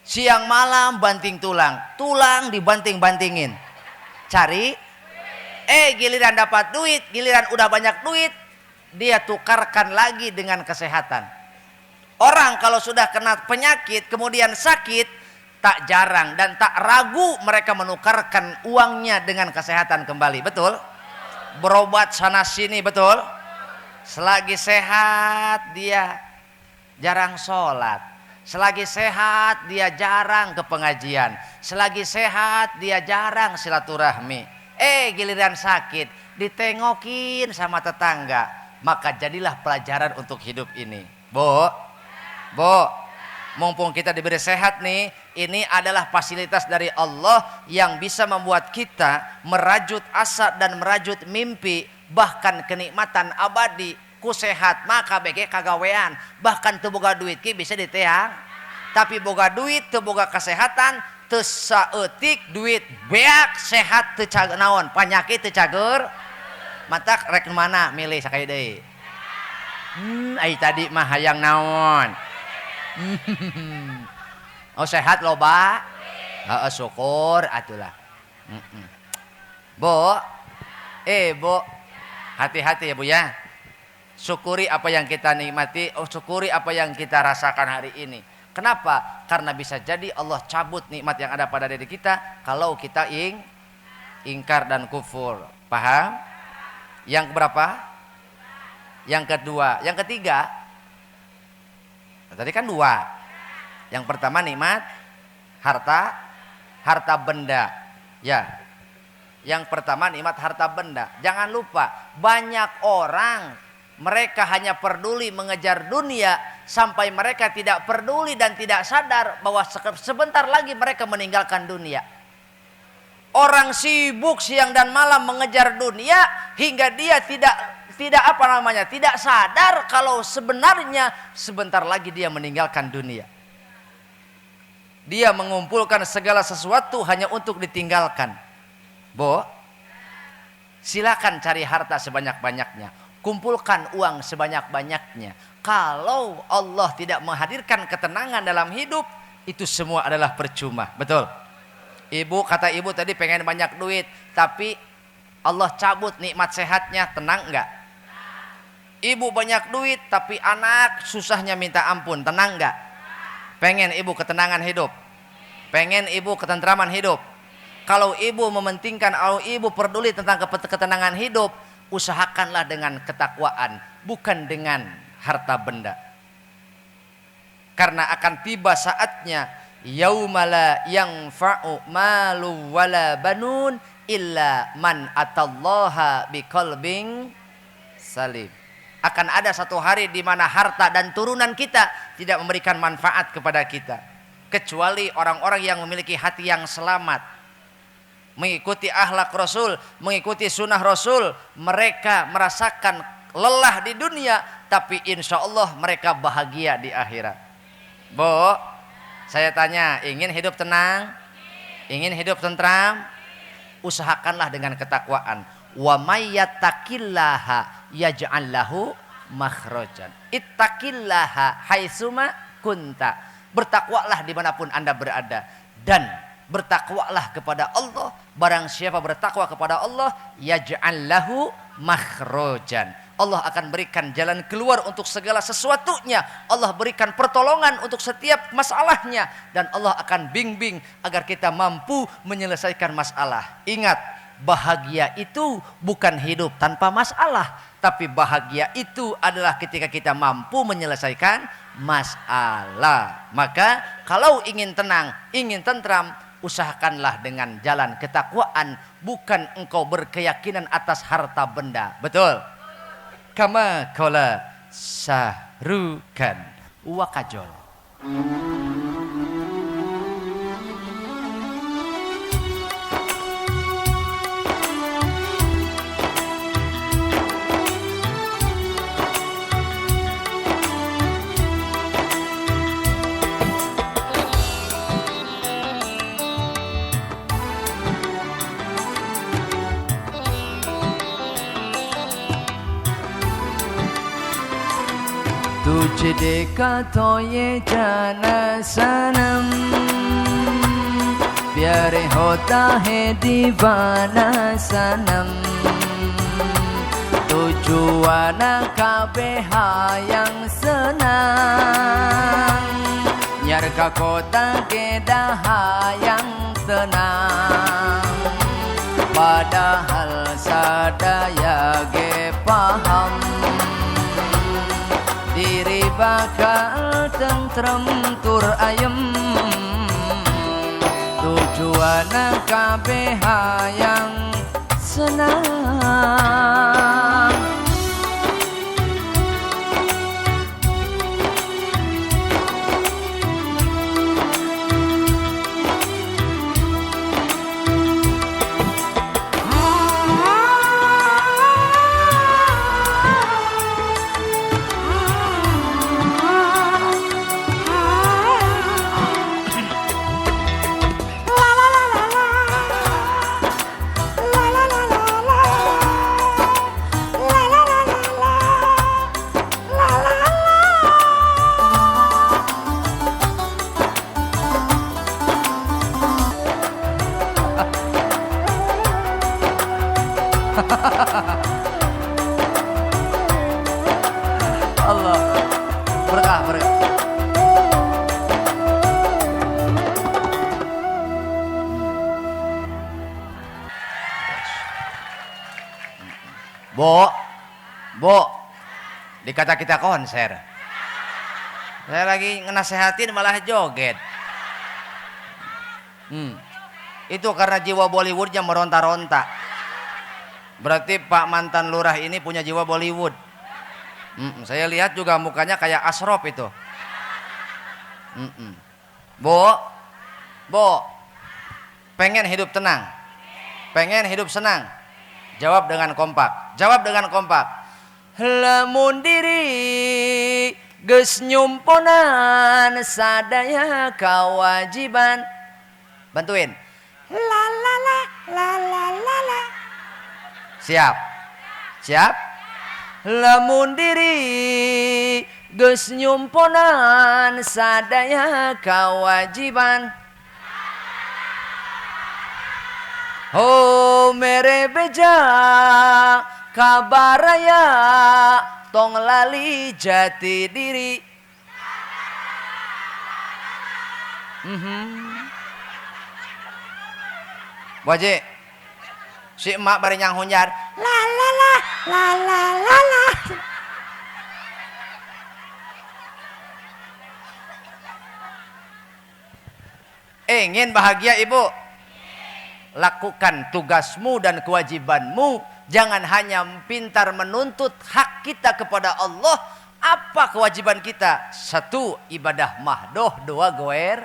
Siang malam banting tulang, tulang dibanting-bantingin. Cari giliran dapat duit, giliran udah banyak duit, dia tukarkan lagi dengan kesehatan. Orang kalau sudah kena penyakit kemudian sakit, tak jarang dan tak ragu mereka menukarkan uangnya dengan kesehatan kembali. Betul? Berobat sana sini, betul? Selagi sehat dia jarang sholat. Selagi sehat dia jarang ke pengajian. Selagi sehat dia jarang silaturahmi. Giliran sakit ditengokin sama tetangga. Maka jadilah pelajaran untuk hidup ini. Bo, mumpung kita diberi sehat nih, ini adalah fasilitas dari Allah yang bisa membuat kita merajut asa dan merajut mimpi, bahkan kenikmatan abadi. Ku sehat maka bege kagawean, bahkan teu boga duit ki bisa diteang. Tapi boga duit teu boga kesehatan, teu saeutik duit beak, sehat teu cager naon, panyakit teu cager. Matak rek mana milih sakali deui. Ai tadi mah hayang naon? Oh sehat loba? Syukur atulah. Bo, Bo, hati-hati ya Bu ya. Syukuri apa yang kita nikmati, syukuri apa yang kita rasakan hari ini. Kenapa? Karena bisa jadi Allah cabut nikmat yang ada pada diri kita kalau kita ingkar dan kufur. Paham? Yang berapa? Yang kedua. Yang ketiga, tadi kan dua. Yang pertama nikmat harta benda. Ya. Yang pertama nikmat harta benda. Jangan lupa, banyak orang mereka hanya peduli mengejar dunia sampai mereka tidak peduli dan tidak sadar bahwa sebentar lagi mereka meninggalkan dunia. Orang sibuk siang dan malam mengejar dunia hingga dia tidak sadar kalau sebenarnya sebentar lagi dia meninggalkan dunia. Dia mengumpulkan segala sesuatu hanya untuk ditinggalkan. Bo, silakan cari harta sebanyak-banyaknya. Kumpulkan uang sebanyak-banyaknya. Kalau Allah tidak menghadirkan ketenangan dalam hidup, itu semua adalah percuma. Betul? Ibu, kata ibu tadi pengen banyak duit, tapi Allah cabut nikmat sehatnya, tenang enggak? Ibu banyak duit, tapi anak susahnya minta ampun, tenang enggak? Pengen ibu ketenangan hidup? Pengen ibu ketentraman hidup? Kalau ibu mementingkan, kalau ibu peduli tentang ketenangan hidup, usahakanlah dengan ketakwaan, bukan dengan harta benda. Karena akan tiba saatnya yaumala yanfa'u malu wala banun illa man atallaha biqalbin salim. Akan ada satu hari di mana harta dan turunan kita tidak memberikan manfaat kepada kita, kecuali orang-orang yang memiliki hati yang selamat, mengikuti akhlak Rasul, mengikuti sunnah Rasul. Mereka merasakan lelah di dunia, tapi insya Allah mereka bahagia di akhirat. Bu, saya tanya, ingin hidup tenang? Ingin hidup tentram? Usahakanlah dengan ketakwaan. Wa may yattaqillaha yaj'al lahu makhrajan. Ittaqillaha haitsuma kunta. Bertakwalah dimanapun Anda berada, dan bertakwalah kepada Allah. Barang siapa bertakwa kepada Allah, yaj'al lahu makhrajan. Allah akan berikan jalan keluar untuk segala sesuatunya. Allah berikan pertolongan untuk setiap masalahnya. Dan Allah akan bimbing agar kita mampu menyelesaikan masalah. Ingat, bahagia itu bukan hidup tanpa masalah. Tapi bahagia itu adalah ketika kita mampu menyelesaikan masalah. Maka kalau ingin tenang, ingin tentram, usahakanlah dengan jalan ketakwaan. Bukan engkau berkeyakinan atas harta benda. Betul? Kama kola sahrukan wakajol. तुझे देखा तो ये जाना सनम, प्यारे होता है दीवाना सनम. Tujuan kabeh yang senang, nyarka kota kedah yang tenang. Padahal sadaya ge paham, diri bakal tentrem tur ayem. Tujuan kabeh yang senang. Allah berkah berkah. Bu, dikata kita konser. Saya lagi ngenasehatin malah joget. Itu karena jiwa Bollywoodnya meronta-ronta. Berarti Pak mantan lurah ini punya jiwa Bollywood. Saya lihat juga mukanya kayak Asrop itu. Bu, pengen hidup tenang, pengen hidup senang. Jawab dengan kompak. Jawab dengan kompak. Lamun diri geus nyumponan sadaya kewajiban. Bantuin. La la la la la la la. Siap. Siap. Lamun diri geus nyumponan sadaya kewajiban. Oh mere beja kabaraya tong lali jati diri. Wajib si emak bari nyang hunjar la la la la la la la. Ingin bahagia ibu? Lakukan tugasmu dan kewajibanmu. Jangan hanya pintar menuntut hak kita kepada Allah. Apa kewajiban kita? 1. Ibadah mahdoh. 2. goer.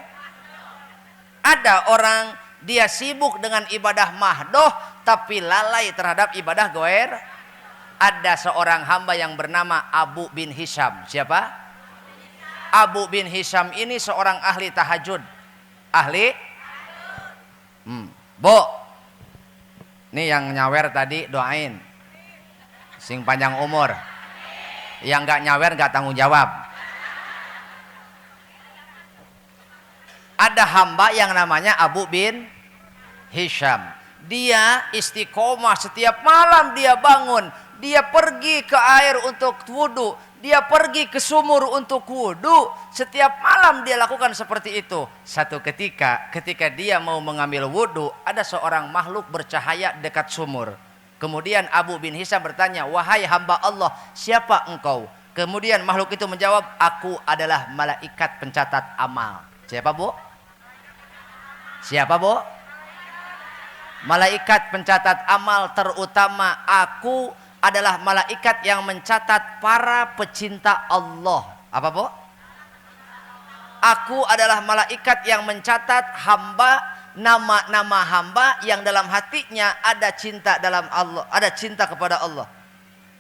Ada orang dia sibuk dengan ibadah mahdoh tapi lalai terhadap ibadah goer. Ada seorang hamba yang bernama Abu bin Hisham. Siapa? Abu bin Hisham ini seorang ahli tahajud. Ahli? Bu, ini yang nyawer tadi doain. Sing panjang umur. Yang nggak nyawer nggak tanggung jawab. Ada hamba yang namanya Abu bin Hisham. Dia istiqomah, setiap malam dia bangun, dia pergi ke air untuk wudu, dia pergi ke sumur untuk wudu. Setiap malam dia lakukan seperti itu. Satu ketika dia mau mengambil wudu, ada seorang makhluk bercahaya dekat sumur. Kemudian Abu bin Hisham bertanya, "Wahai hamba Allah, siapa engkau?" Kemudian makhluk itu menjawab, "Aku adalah malaikat pencatat amal." Siapa, Bu? Siapa, Bu? Malaikat pencatat amal terutama. Aku adalah malaikat yang mencatat para pecinta Allah. Apa, Bu? Aku adalah malaikat yang mencatat hamba, nama-nama hamba yang dalam hatinya ada cinta dalam Allah, ada cinta kepada Allah.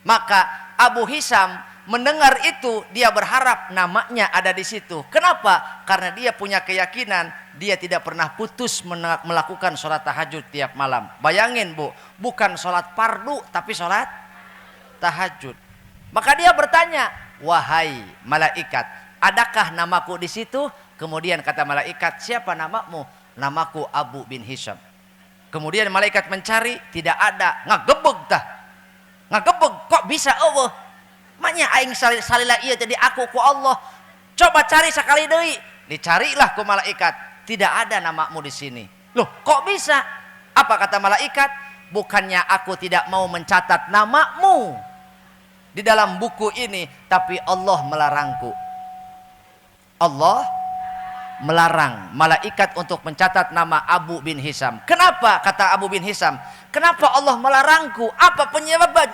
Maka Abu Hisham mendengar itu, dia berharap namanya ada di situ. Kenapa? Karena dia punya keyakinan dia tidak pernah putus melakukan sholat tahajud tiap malam. Bayangin, Bu, bukan sholat fardu tapi sholat tahajud. Maka dia bertanya, "Wahai malaikat, adakah namaku di situ?" Kemudian kata malaikat, "Siapa namamu?" "Namaku Abu bin Hisham." Kemudian malaikat mencari, tidak ada. Ngagebeg dah. Ngagebeg, kok bisa Allah? Maknya aing salila iya jadi aku ku Allah. Coba cari sekali deui. Dicarilah ku malaikat. Tidak ada namamu di sini. Loh, kok bisa? Apa kata malaikat? Bukannya aku tidak mau mencatat namamu di dalam buku ini, tapi Allah melarangku. Allah melarang malaikat untuk mencatat nama Abu bin Hisham. Kenapa? Kata Abu bin Hisham, kenapa Allah melarangku? Apa penyebabnya?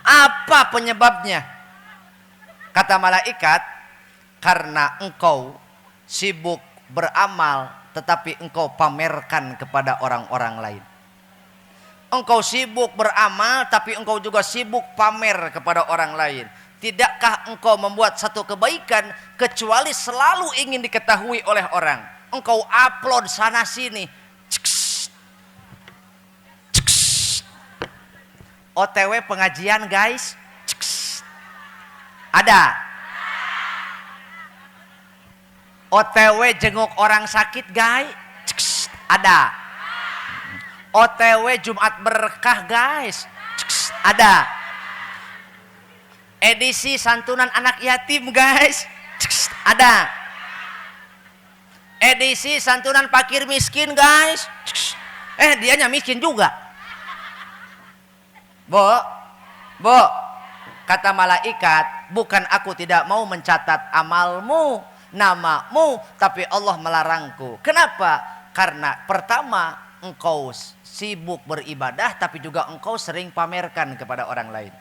Apa penyebabnya? Kata malaikat, karena engkau sibuk beramal tetapi engkau pamerkan kepada orang-orang lain. Engkau sibuk beramal tapi engkau juga sibuk pamer kepada orang lain. Tidakkah engkau membuat satu kebaikan kecuali selalu ingin diketahui oleh orang? Engkau upload sana sini. OTW pengajian, guys. Ada. OTW jenguk orang sakit, guys. Ada. OTW Jumat berkah, guys. Ada. Edisi santunan anak yatim, guys. Ada. Edisi santunan fakir miskin, guys. Dianya miskin juga. Bu, kata malaikat, bukan aku tidak mau mencatat amalmu, namamu, tapi Allah melarangku. Kenapa? Karena pertama, engkau sibuk beribadah tapi juga engkau sering pamerkan kepada orang lain.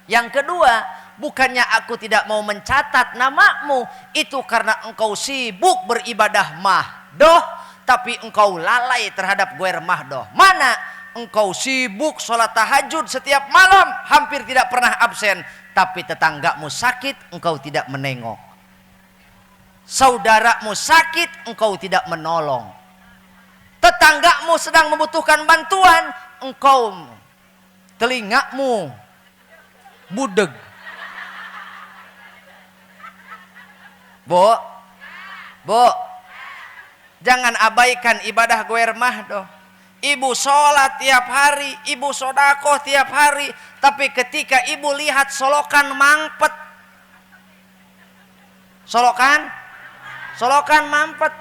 Yang kedua, bukannya aku tidak mau mencatat namamu, itu karena engkau sibuk beribadah mahdoh tapi engkau lalai terhadap guer mahdoh. Mana? Engkau sibuk sholat tahajud setiap malam, hampir tidak pernah absen, tapi tetanggamu sakit, engkau tidak menengok. Saudaramu sakit, engkau tidak menolong. Tetanggamu sedang membutuhkan bantuan, engkau telingamu budeg. Bu, jangan abaikan ibadah guer mahdoh. Ibu sholat tiap hari, ibu sodakoh tiap hari, tapi ketika ibu lihat solokan mampet, solokan mampet,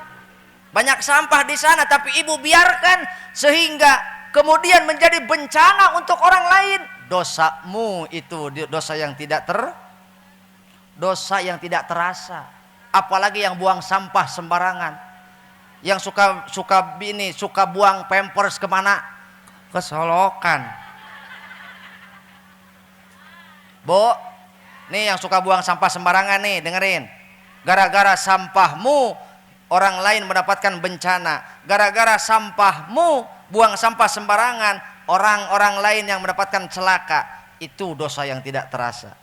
banyak sampah di sana, tapi ibu biarkan sehingga kemudian menjadi bencana untuk orang lain. Dosamu itu dosa yang tidak terasa. Apalagi yang buang sampah sembarangan. Yang suka buang pampers kemana? Ke solokan. Bu, nih yang suka buang sampah sembarangan nih, dengerin. Gara-gara sampahmu orang lain mendapatkan bencana. Gara-gara sampahmu buang sampah sembarangan, orang-orang lain yang mendapatkan celaka, itu dosa yang tidak terasa.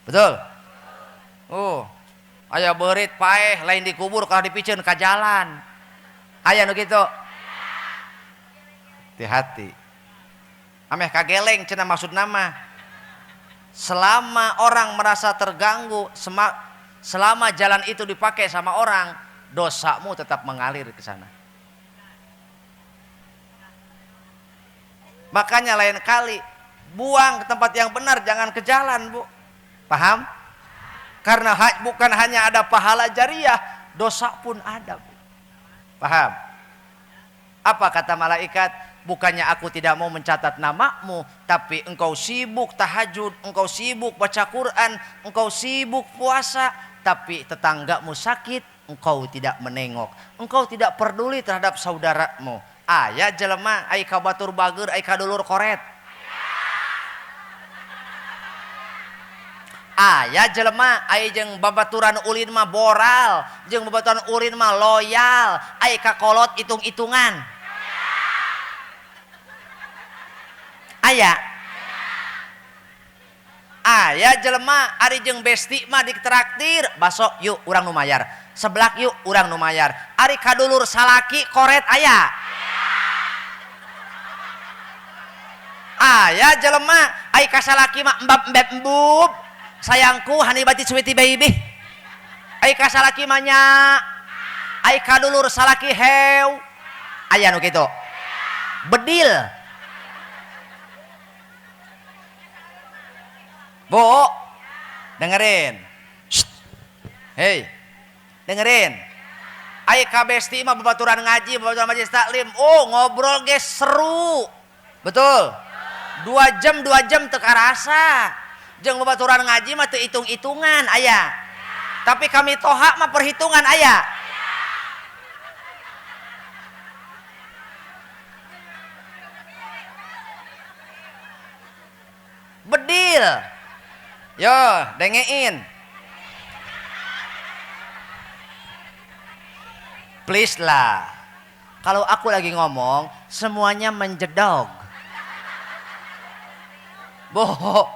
Betul? Aya beurit paeh lain dikubur kalau dipikeun ka jalan. Aya nu kitu. Hati-hati. Ameh kageleng cenah maksud nama. Selama orang merasa terganggu, selama jalan itu dipakai sama orang, dosamu tetap mengalir ke sana. Makanya lain kali buang ke tempat yang benar, jangan ke jalan, Bu. Paham? Karena bukan hanya ada pahala jariah, dosa pun ada, Bu. Paham? Apa kata malaikat? Bukannya aku tidak mau mencatat namamu, tapi engkau sibuk tahajud, engkau sibuk baca Quran, engkau sibuk puasa, tapi tetanggamu sakit, engkau tidak menengok, engkau tidak peduli terhadap saudaramu. Aya jelema ai ka batur bager, ai ka dulur koret. Aya jelema ai jeung babaturan ulin mah boral, jeung babaturan ulin mah loyal, ai ka kolot hitung-hitungan. Aya. Aya jelema ari jeung besti mah ditraktir, baso yuk urang nu mayar, seblak yuk urang nu mayar. Ari ka dulur salaki koret aya. Aya jelema ai ka salaki mah embab-embub, sayangku hani bati sweetie baby. Ai ka salaki mah nya, ai ka dulur salaki hew. Aya nu kitu. Bedil. Bu, dengerin. Hei, dengerin. Ai ka besti mah babaturan ngaji, babaturan majelis taklim. Ngobrol ge seru. Betul. 2 jam teu karasa. Jeung babaturan ngaji mah teu hitung-hitungan aya. Tapi kami toha mah perhitungan aya. Bedil. Yo, dengein. Please lah. Kalau aku lagi ngomong, semuanya menjedog. Boh.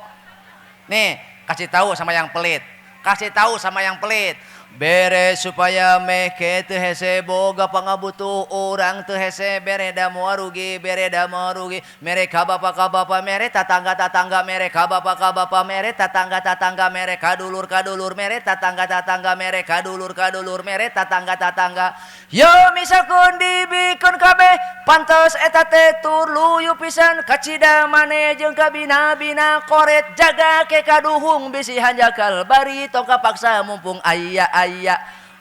Nih, kasih tahu sama yang pelit. Kasih tahu sama yang pelit. Beres supaya meke teu hese boga pangabutuh urang teu hese bereda moal rugi mere ka bapa mere tatangga mere ka bapa mere tatangga mere ka dulur mere tatangga mere ka dulur mere tatangga yo misalkan dibikeun kabeh pantos eta teh tur luyu pisan kacida mane jeung kabina-bina koret jaga ke kaduhung bisi hanjakal bari tong kapaksa mumpung aya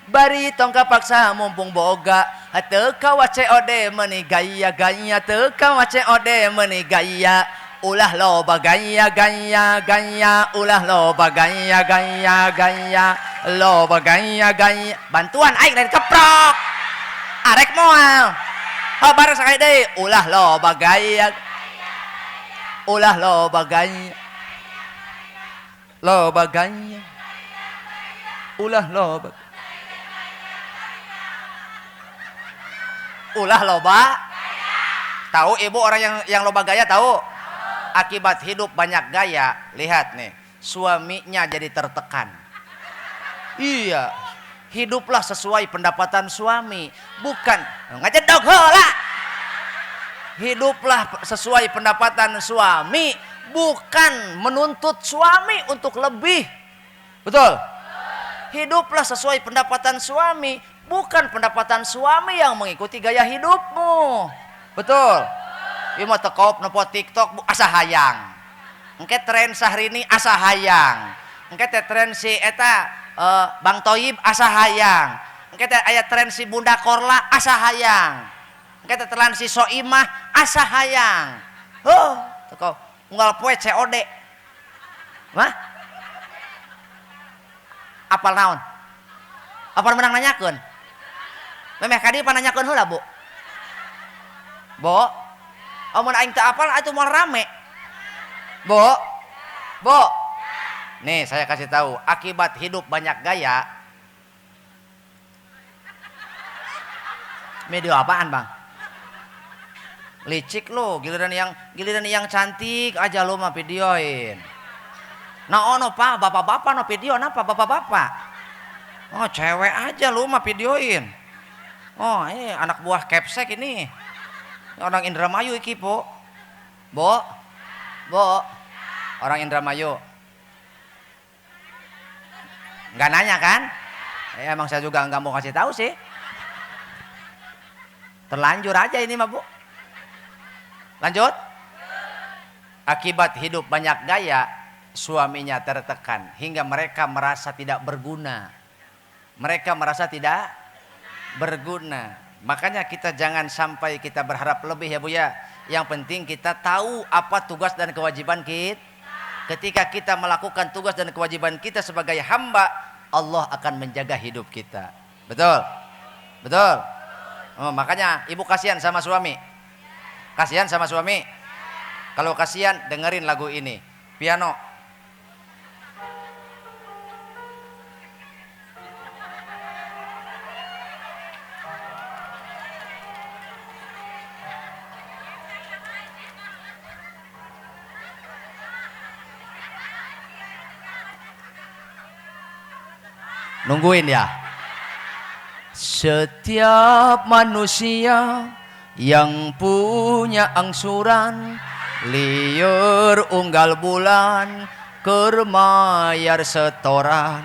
bari tong kapaksa mumpung boga teu kawa COD meuni gaya teu kawa COD meuni gaya ulah loba gaya ulah loba gaya loba gaya bantuan aing dari keprok arek moal habar sakali deui ulah loba gaya ulah loba gaya ulah loba tahu ibu orang yang loba gaya tahu akibat hidup banyak gaya lihat nih suaminya jadi tertekan iya hiduplah sesuai pendapatan suami bukan ngajedog heula hiduplah sesuai pendapatan suami bukan menuntut suami untuk lebih betul. Hiduplah sesuai pendapatan suami, bukan pendapatan suami yang mengikuti gaya hidupmu. Betul. Ieu mah teu kop nepo TikTok asa hayang. Engke tren Syahrini asa hayang. Engke teh tren si eta Bang Toyib asa hayang. Engke teh aya tren si Bunda Korla asa hayang. Engke teh tren si Soimah asa hayang. Teu kop unggal poe COD. Mah? Apal naon? Apal menang nanyakeun? Memeh ka dieu pananyakeun heula, Bu. Bo. Amun aing teu apal atuh moal rame. Bo. Nih, saya kasih tahu, akibat hidup banyak gaya. Medio apaan, Bang? Licik lo, giliran yang cantik aja lo mah videoin. Nah ono pak, bapak-bapak no video napa bapak-bapak? Oh cewek aja lo mah videoin. Oh ini anak buah Kepsek ini. Orang Indramayu iki po. Bo. Orang Indramayu. Nggak nanya kan? Emang saya juga nggak mau kasih tahu sih. Terlanjur aja ini mah bu. Lanjut. Akibat hidup banyak gaya, suaminya tertekan hingga mereka merasa tidak berguna. Mereka merasa tidak berguna. Makanya kita jangan sampai kita berharap lebih ya bu ya. Yang penting kita tahu apa tugas dan kewajiban kita. Ketika kita melakukan tugas dan kewajiban kita sebagai hamba, Allah akan menjaga hidup kita. Betul? Betul? Oh, makanya ibu kasihan sama suami. Kasihan sama suami. Kalau kasihan dengerin lagu ini. Piano. Nungguin ya. Setiap manusia yang punya angsuran liur unggal bulan kermayar setoran,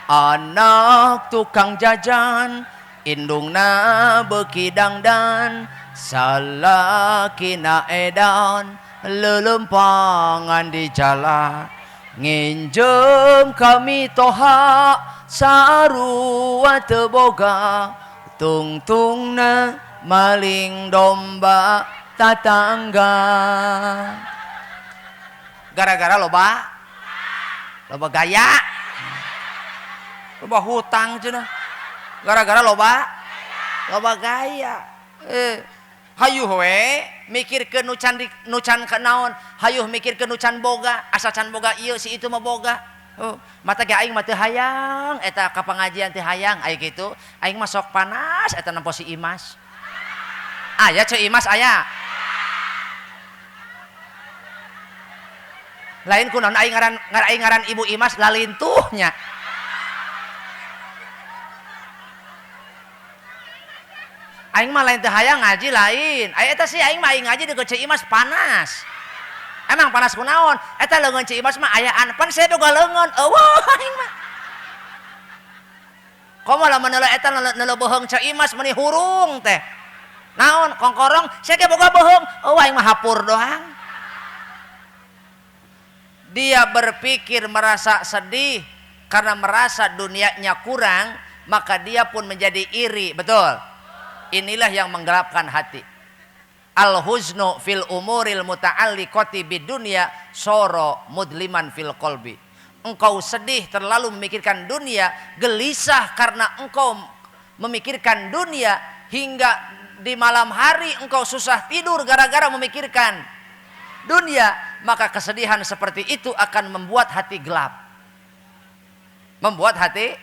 anak tukang jajan indungna beki dangdan, salakina edan lelempangan di jalan, nginjem kami toha sarua teboga, tungtungna maling domba tatangga. Gara-gara loba gaya, loba hutang cenah. Gara-gara loba gaya. Hayuh we mikirkeun nu can kenaon, hayuh mikirkeun nu can boga, asa can boga ieu si itu mah boga. Mata ge aing mah teu hayang eta ka pangajian teu hayang aya kitu. Aing mah sok panas eta nempo si Imas. Aya ce Imas aya. Lain kunaon aing ngaran Ibu Imas lalintuhnya. Aing mah lain teu hayang ngaji lain. Aya eta sih aing mah aing ngaji deket Cik Imas panas. Emang panas kunaon? Eta leungeun Cik Imas mah ayaan pan saya boga leungeun. Eueuh aing mah. Komo lamun neuleuh eta neuleuh beuheung Cik Imas meuni hurung teh. Naon kongkorong saya ge boga beuheung. Eueuh aing mah hapur doang. Dia berpikir merasa sedih karena merasa dunianya kurang, maka dia pun menjadi iri, betul? Inilah yang menggelapkan hati. Al-huznu fil umuril muta'alliqati bidunya soro mudliman fil qalbi. Engkau sedih terlalu memikirkan dunia, gelisah karena engkau memikirkan dunia, hingga di malam hari engkau susah tidur gara-gara memikirkan dunia, maka kesedihan seperti itu akan membuat hati gelap. Membuat hati.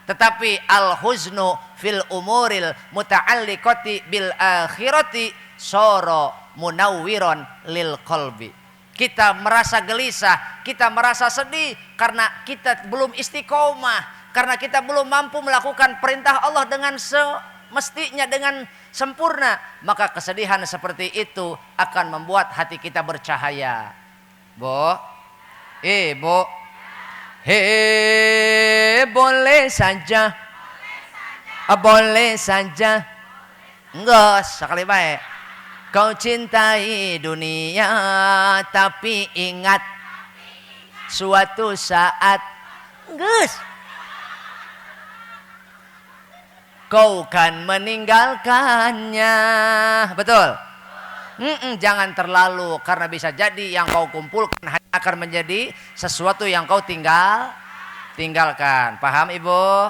Tetapi al-huznu fil umuril muta'alliqati bil akhirati soro munawwiron lil qalbi. Kita merasa gelisah, kita merasa sedih karena kita belum istiqomah, karena kita belum mampu melakukan perintah Allah dengan semestinya, dengan sempurna, maka kesedihan seperti itu akan membuat hati kita bercahaya. Bo, Bo, boleh saja, boleh saja, enggak sekali baik. Kau cintai dunia, tapi ingat suatu saat, geus, kau kan meninggalkannya, betul? Jangan terlalu, karena bisa jadi yang kau kumpulkan akan menjadi sesuatu yang kau tinggalkan. Paham ibu?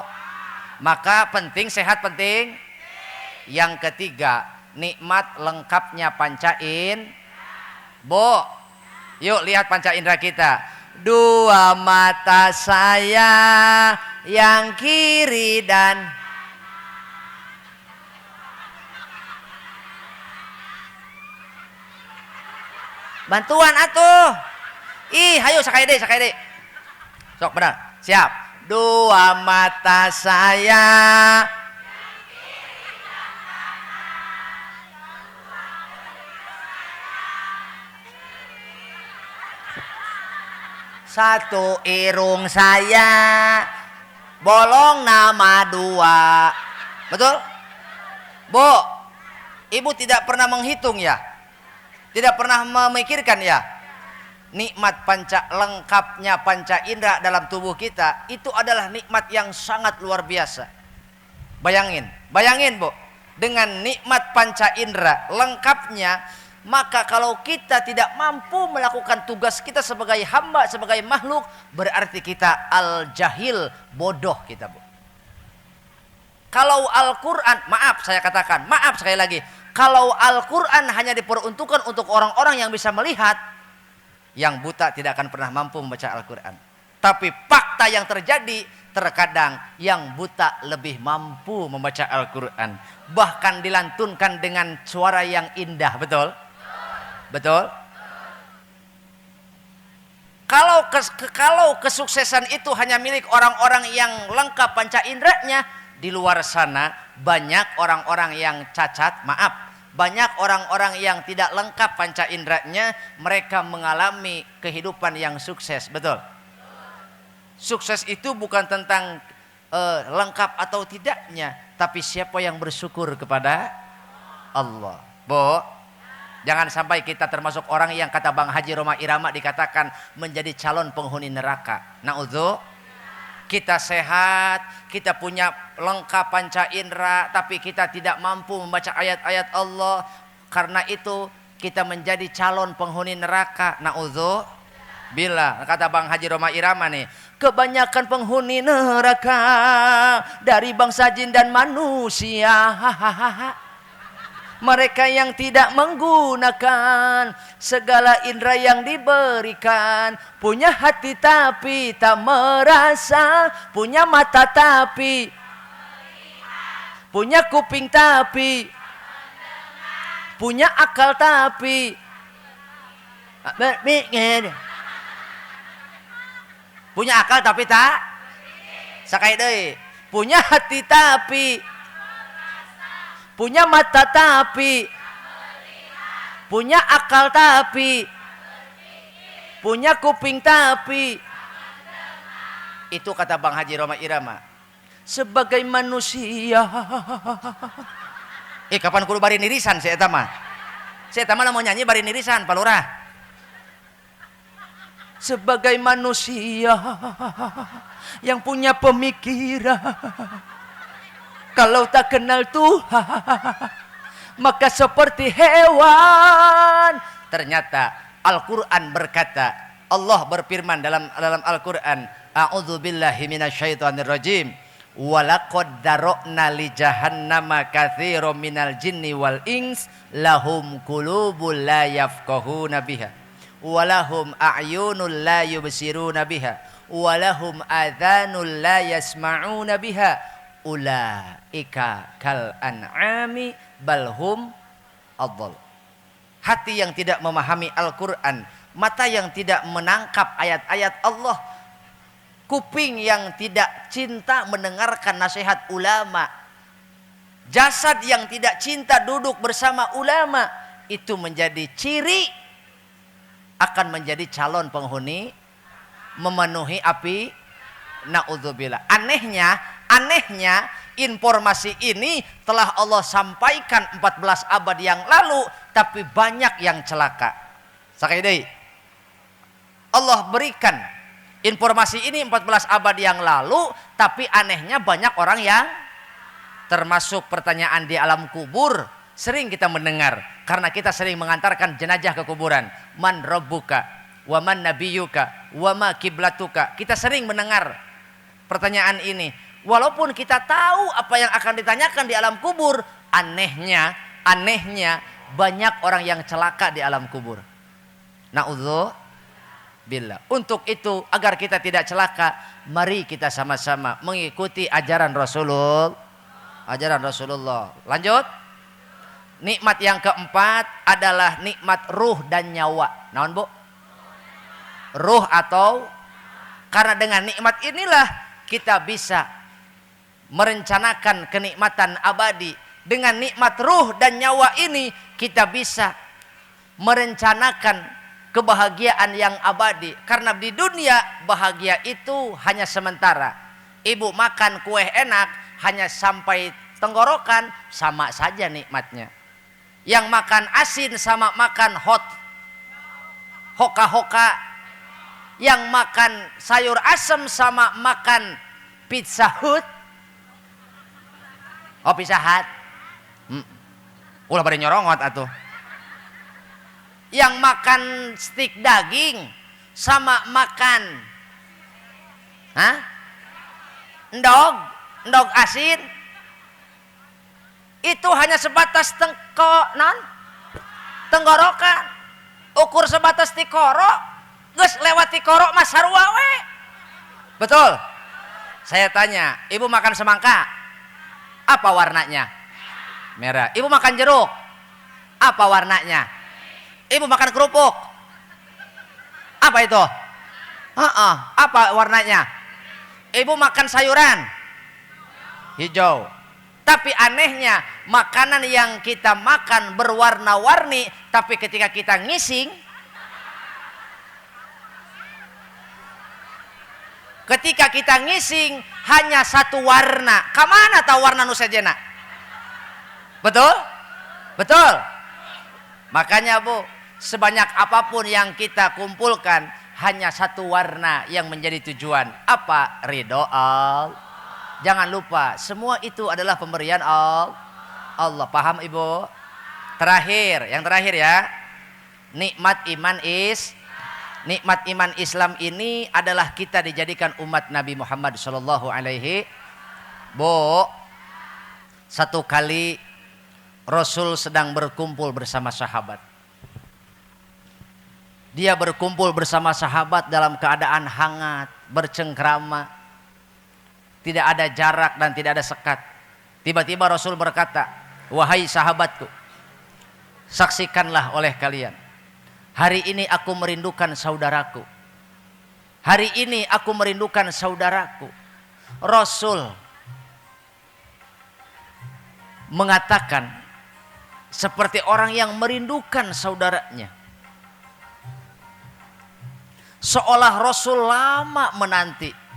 Maka penting, sehat penting. Yang ketiga, nikmat lengkapnya panca indera. Bo, yuk lihat panca indera kita. Dua mata saya yang kiri dan Bantuan atuh. Ih, hayu sakaya deui. Sok benar. Siap. Dua mata saya satu irung saya bolong nama dua. Betul? Bu, ibu tidak pernah menghitung ya? Tidak pernah memikirkan ya? Nikmat lengkapnya panca indera dalam tubuh kita itu adalah nikmat yang sangat luar biasa. Bayangin Bu, dengan nikmat panca indera lengkapnya, maka kalau kita tidak mampu melakukan tugas kita sebagai hamba, sebagai makhluk, berarti kita al-jahil, bodoh kita Bu. Kalau Al-Quran, maaf sekali lagi, kalau Al-Quran hanya diperuntukkan untuk orang-orang yang bisa melihat, yang buta tidak akan pernah mampu membaca Al-Quran. Tapi fakta yang terjadi, terkadang yang buta lebih mampu membaca Al-Quran. Bahkan dilantunkan dengan suara yang indah. Betul? Betul? Kalau kesuksesan itu hanya milik orang-orang yang lengkap panca inderanya, di luar sana banyak orang-orang yang cacat, banyak orang-orang yang tidak lengkap panca inderanya, mereka mengalami kehidupan yang sukses. Betul? Sukses itu bukan tentang lengkap atau tidaknya, tapi siapa yang bersyukur kepada Allah. Bu, jangan sampai kita termasuk orang yang kata Bang Haji Roma Irama dikatakan menjadi calon penghuni neraka. Na'udzu. Kita sehat, kita punya lengkap panca indera, tapi kita tidak mampu membaca ayat-ayat Allah. Karena itu kita menjadi calon penghuni neraka. Na'udzu. Bila kata Bang Haji Roma Irama nih, kebanyakan penghuni neraka dari bangsa jin dan manusia. Mereka yang tidak menggunakan segala indera yang diberikan, punya hati tapi tak merasa, punya mata tapi punya kuping tapi punya akal tapi punya akal tapi tak sakaya deui, punya hati tapi punya mata tapi punya akal tapi punya kuping tapi. Itu kata Bang Haji Roma Irama. Sebagai manusia. Kapan kudu bari nirisan saya eta mah? Saya eta mah mau nyanyi bari nirisan Pak Lurah. Sebagai manusia yang punya pemikiran, kalau tak kenal Tuhan, maka seperti hewan. Ternyata Al-Quran berkata, Allah berfirman dalam Al-Quran, a'udzubillahi minasyaitonirrajim, walaqad darokna li jahannama katsiran minal jinni wal ins lahum qulubul la yafqahuna biha walahum a'yunul la yubsiruna biha walahum adhanul la yasma'una biha ulaika kal an'ami balhum adhal. Hati yang tidak memahami Al-Quran, mata yang tidak menangkap ayat-ayat Allah, kuping yang tidak cinta mendengarkan nasihat ulama, jasad yang tidak cinta duduk bersama ulama, itu menjadi ciri akan menjadi calon penghuni memenuhi api. Na'udzubillah. Anehnya informasi ini telah Allah sampaikan 14 abad yang lalu, tapi banyak yang celaka. Sakaya deui. Allah berikan informasi ini 14 abad yang lalu, tapi anehnya banyak orang yang termasuk pertanyaan di alam kubur. Sering kita mendengar, karena kita sering mengantarkan jenazah ke kuburan. Man rabbuka, wa man nabiyuka, wa ma kiblatuka. Kita sering mendengar pertanyaan ini. Walaupun kita tahu apa yang akan ditanyakan di alam kubur, anehnya banyak orang yang celaka di alam kubur. Na'udzubillah. Untuk itu, agar kita tidak celaka, mari kita sama-sama mengikuti ajaran Rasulullah. Lanjut. Nikmat yang keempat adalah nikmat ruh dan nyawa. Naon Bu? Ruh atau karena dengan nikmat inilah kita bisa merencanakan kenikmatan abadi. Dengan nikmat ruh dan nyawa ini kita bisa merencanakan kebahagiaan yang abadi. Karena di dunia bahagia itu hanya sementara. Ibu makan kue enak hanya sampai tenggorokan, sama saja nikmatnya. Yang makan asin sama makan hoka-hoka. Yang makan sayur asem sama makan Pizza Hut. Oh, Pizza Hut. Ulah pada nyorongot atuh. Yang makan stik daging sama makan endog asin. Itu hanya sebatas tenggorokan. Ukur sebatas tikoro. Geus lewat tikoro mah sarua we. Betul? Saya tanya, ibu makan semangka? Apa warnanya? Merah. Ibu makan jeruk? Apa warnanya? Ibu makan kerupuk? Apa itu? Apa warnanya? Ibu makan sayuran? Hijau. Tapi anehnya makanan yang kita makan berwarna-warni, tapi ketika kita ngising, hanya satu warna. Kamana tahu warna nu sejenna? Betul? Betul. Makanya Bu, sebanyak apapun yang kita kumpulkan, hanya satu warna yang menjadi tujuan. Apa? Ridho Allah. Jangan lupa, semua itu adalah pemberian Allah. Paham Ibu? Yang terakhir ya. Nikmat iman Islam ini adalah kita dijadikan umat Nabi Muhammad sallallahu alaihi. Bu, satu kali Rasul sedang berkumpul bersama sahabat. Dia berkumpul bersama sahabat dalam keadaan hangat, bercengkrama. Tidak ada jarak dan tidak ada sekat. Tiba-tiba Rasul berkata, "Wahai sahabatku, saksikanlah oleh kalian. Hari ini aku merindukan saudaraku. Hari ini aku merindukan saudaraku." Rasul mengatakan seperti orang yang merindukan saudaranya. Seolah Rasul lama menanti.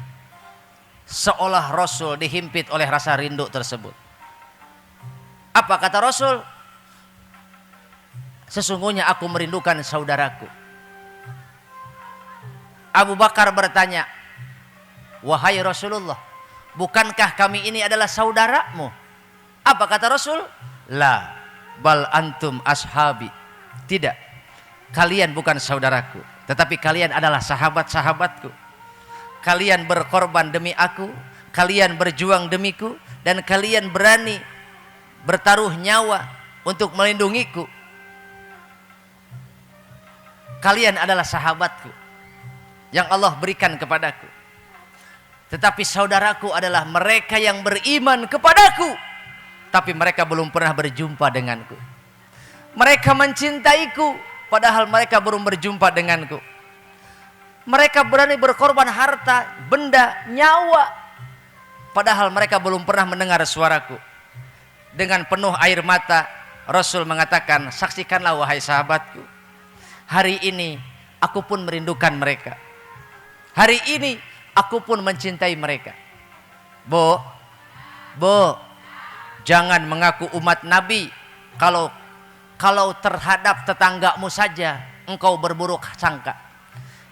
Seolah Rasul dihimpit oleh rasa rindu tersebut. Apa kata Rasul? Sesungguhnya aku merindukan saudaraku. Abu Bakar bertanya, "Wahai Rasulullah, bukankah kami ini adalah saudaramu?" Apa kata Rasul? "La, bal antum ashabi." Tidak, kalian bukan saudaraku, tetapi kalian adalah sahabat-sahabatku. Kalian berkorban demi aku, kalian berjuang demiku, dan kalian berani bertaruh nyawa untuk melindungiku. Kalian adalah sahabatku yang Allah berikan kepadaku. Tetapi saudaraku adalah mereka yang beriman kepadaku, tapi mereka belum pernah berjumpa denganku. Mereka mencintaiku, padahal mereka belum berjumpa denganku. Mereka berani berkorban harta, benda, nyawa, padahal mereka belum pernah mendengar suaraku. Dengan penuh air mata, Rasul mengatakan, "Saksikanlah wahai sahabatku. Hari ini aku pun merindukan mereka. Hari ini aku pun mencintai mereka." Bu, jangan mengaku umat Nabi kalau terhadap tetanggamu saja engkau berburuk sangka.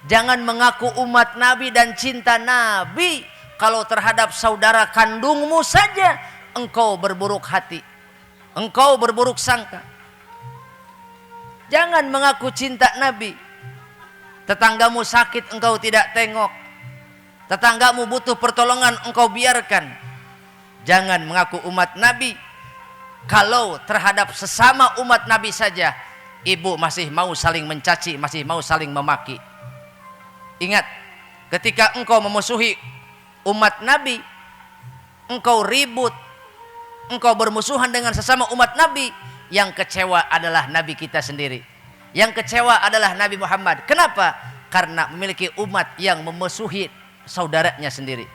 Jangan mengaku umat Nabi dan cinta Nabi kalau terhadap saudara kandungmu saja engkau berburuk hati, engkau berburuk sangka. Jangan mengaku cinta Nabi, tetanggamu sakit engkau tidak tengok, tetanggamu butuh pertolongan engkau biarkan. Jangan mengaku umat Nabi kalau terhadap sesama umat Nabi saja ibu masih mau saling mencaci, masih mau saling memaki. Ingat, ketika engkau memusuhi umat Nabi, engkau ribut, engkau bermusuhan dengan sesama umat Nabi, Yang kecewa adalah Nabi kita sendiri. Yang kecewa adalah Nabi Muhammad. Kenapa? Karena memiliki umat yang memusuhi saudaranya sendiri.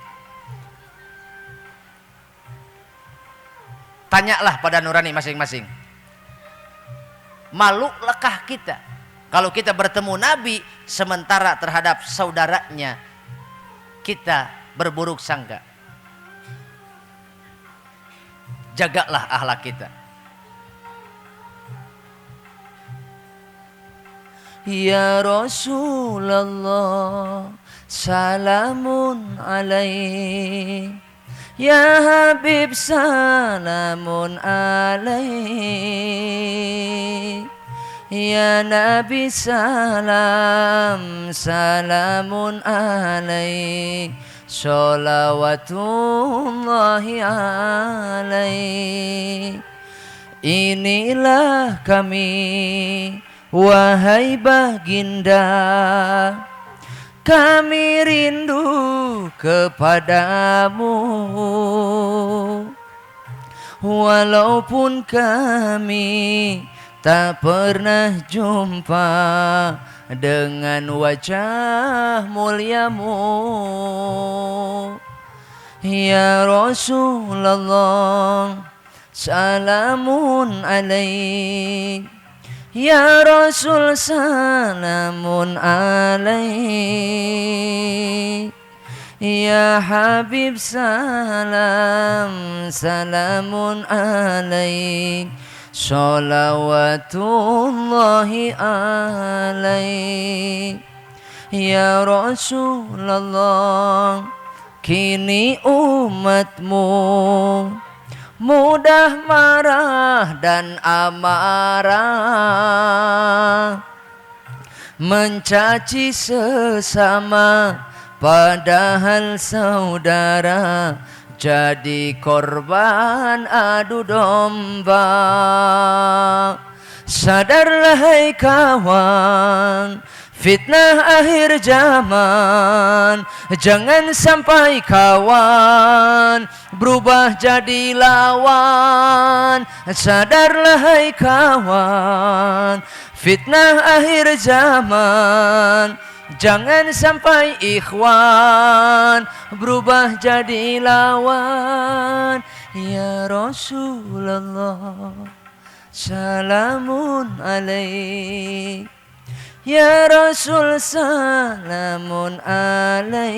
Tanyalah pada nurani masing-masing. Malukah kita kalau kita bertemu Nabi sementara terhadap saudaranya kita berburuk sangka? Jagalah akhlak kita. Ya Rasulullah, salamun alaik. Ya Habib, salamun alaik. Ya Nabi, salam, salamun alaik. Sholawatullahi alaik. Inilah kami, wahai baginda, kami rindu kepadamu. Walaupun kami tak pernah jumpa dengan wajah muliamu. Ya Rasulullah, salamun alaik. Ya Rasul, salamun alaik. Ya Habib, salam, salamun alaik. Sholawatullahi alaik. Ya Rasulullah, kini umatmu mudah marah dan amarah, mencaci sesama, padahal saudara jadi korban adu domba. Sadarlah hai kawan, fitnah akhir zaman, jangan sampai kawan berubah jadi lawan. Sadarlah hai kawan, fitnah akhir zaman, jangan sampai ikhwan berubah jadi lawan. Ya Rasulullah, salamun alaik. Ya Rasul, salamun alaik.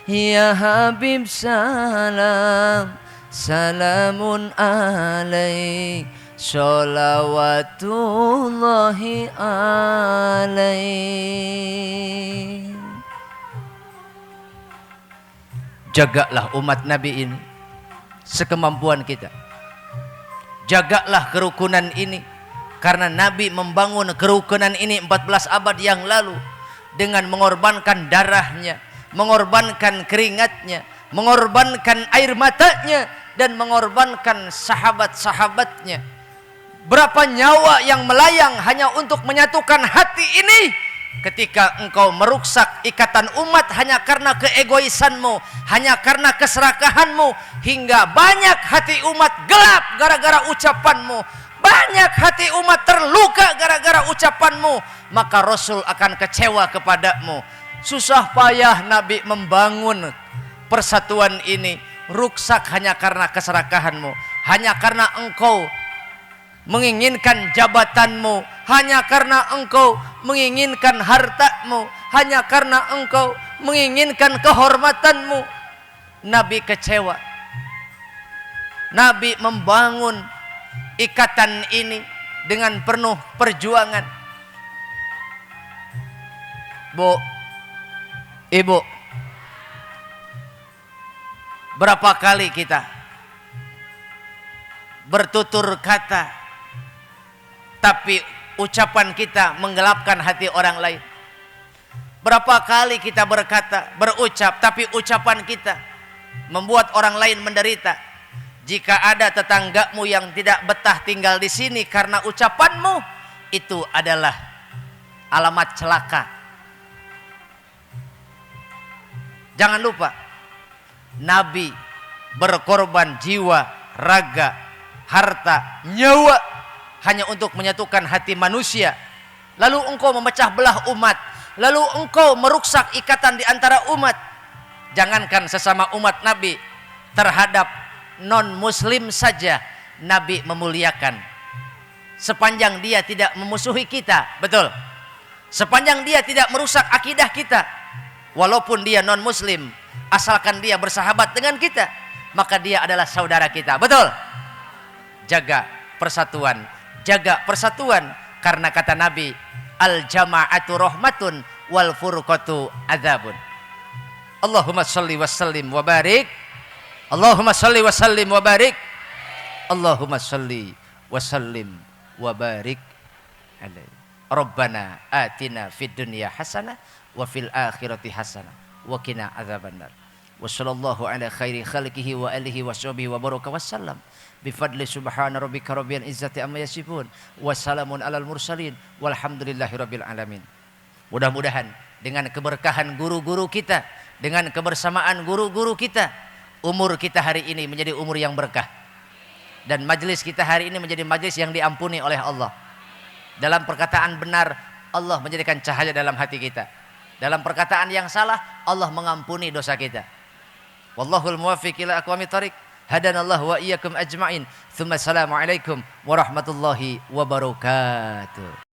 Ya Habib, salam, salamun alaik. Sholawatullahi alaik. Jagalah umat Nabi ini sekemampuan kita. Jagalah kerukunan ini, karena Nabi membangun kerukunan ini 14 abad yang lalu dengan mengorbankan darahnya, mengorbankan keringatnya, mengorbankan air matanya, dan mengorbankan sahabat-sahabatnya. Berapa nyawa yang melayang hanya untuk menyatukan hati ini. Ketika engkau meruksak ikatan umat hanya karena keegoisanmu, hanya karena keserakahanmu, hingga banyak hati umat gelap gara-gara ucapanmu, banyak hati umat terluka gara-gara ucapanmu, maka Rasul akan kecewa kepadamu. Susah payah Nabi membangun persatuan ini, ruksak hanya karena keserakahanmu, hanya karena engkau menginginkan jabatanmu, hanya karena engkau menginginkan hartamu, hanya karena engkau menginginkan kehormatanmu. Nabi kecewa. Nabi membangun ikatan ini dengan penuh perjuangan. Bu, ibu, berapa kali kita bertutur kata, tapi ucapan kita menggelapkan hati orang lain. Berapa kali kita berkata, berucap, tapi ucapan kita membuat orang lain menderita. Jika ada tetanggamu yang tidak betah tinggal di sini karena ucapanmu, itu adalah alamat celaka. Jangan lupa, Nabi berkorban jiwa, raga, harta, nyawa hanya untuk menyatukan hati manusia. Lalu engkau memecah belah umat, lalu engkau meruksak ikatan di antara umat. Jangankan sesama umat Nabi, terhadap non muslim saja Nabi memuliakan. Sepanjang dia tidak memusuhi kita, betul. Sepanjang dia tidak merusak akidah kita, walaupun dia non muslim, asalkan dia bersahabat dengan kita, maka dia adalah saudara kita, betul. Jaga persatuan, jaga persatuan, karena kata Nabi, al jama'atu rahmatun wal furqatu adzabun. Allahumma shalli wa sallim wa barik. Allahumma shalli wa sallim wa barik. Allahumma shalli wa sallim wa barik alaihi. Rabbana atina fid dunya hasanah wa fil akhirati hasanah wa qina adzabannar. Wa sallallahu ala khairi khalqihi wa alihi wa sahbihi wa baraka wasallam. Bifadli subhana rabbika rabbil izzati amma yasifun wa salamun alal mursalin walhamdulillahi rabbil alamin. Mudah-mudahan dengan keberkahan guru-guru kita, dengan kebersamaan guru-guru kita, umur kita hari ini menjadi umur yang berkah. Dan majlis kita hari ini menjadi majlis yang diampuni oleh Allah. Dalam perkataan benar, Allah menjadikan cahaya dalam hati kita. Dalam perkataan yang salah, Allah mengampuni dosa kita. Wallahul muwaffiq ila aqwamit thoriq. Hadanallahu wa iyyakum ajma'in. Tsumma assalamu alaikum warahmatullahi wabarakatuh.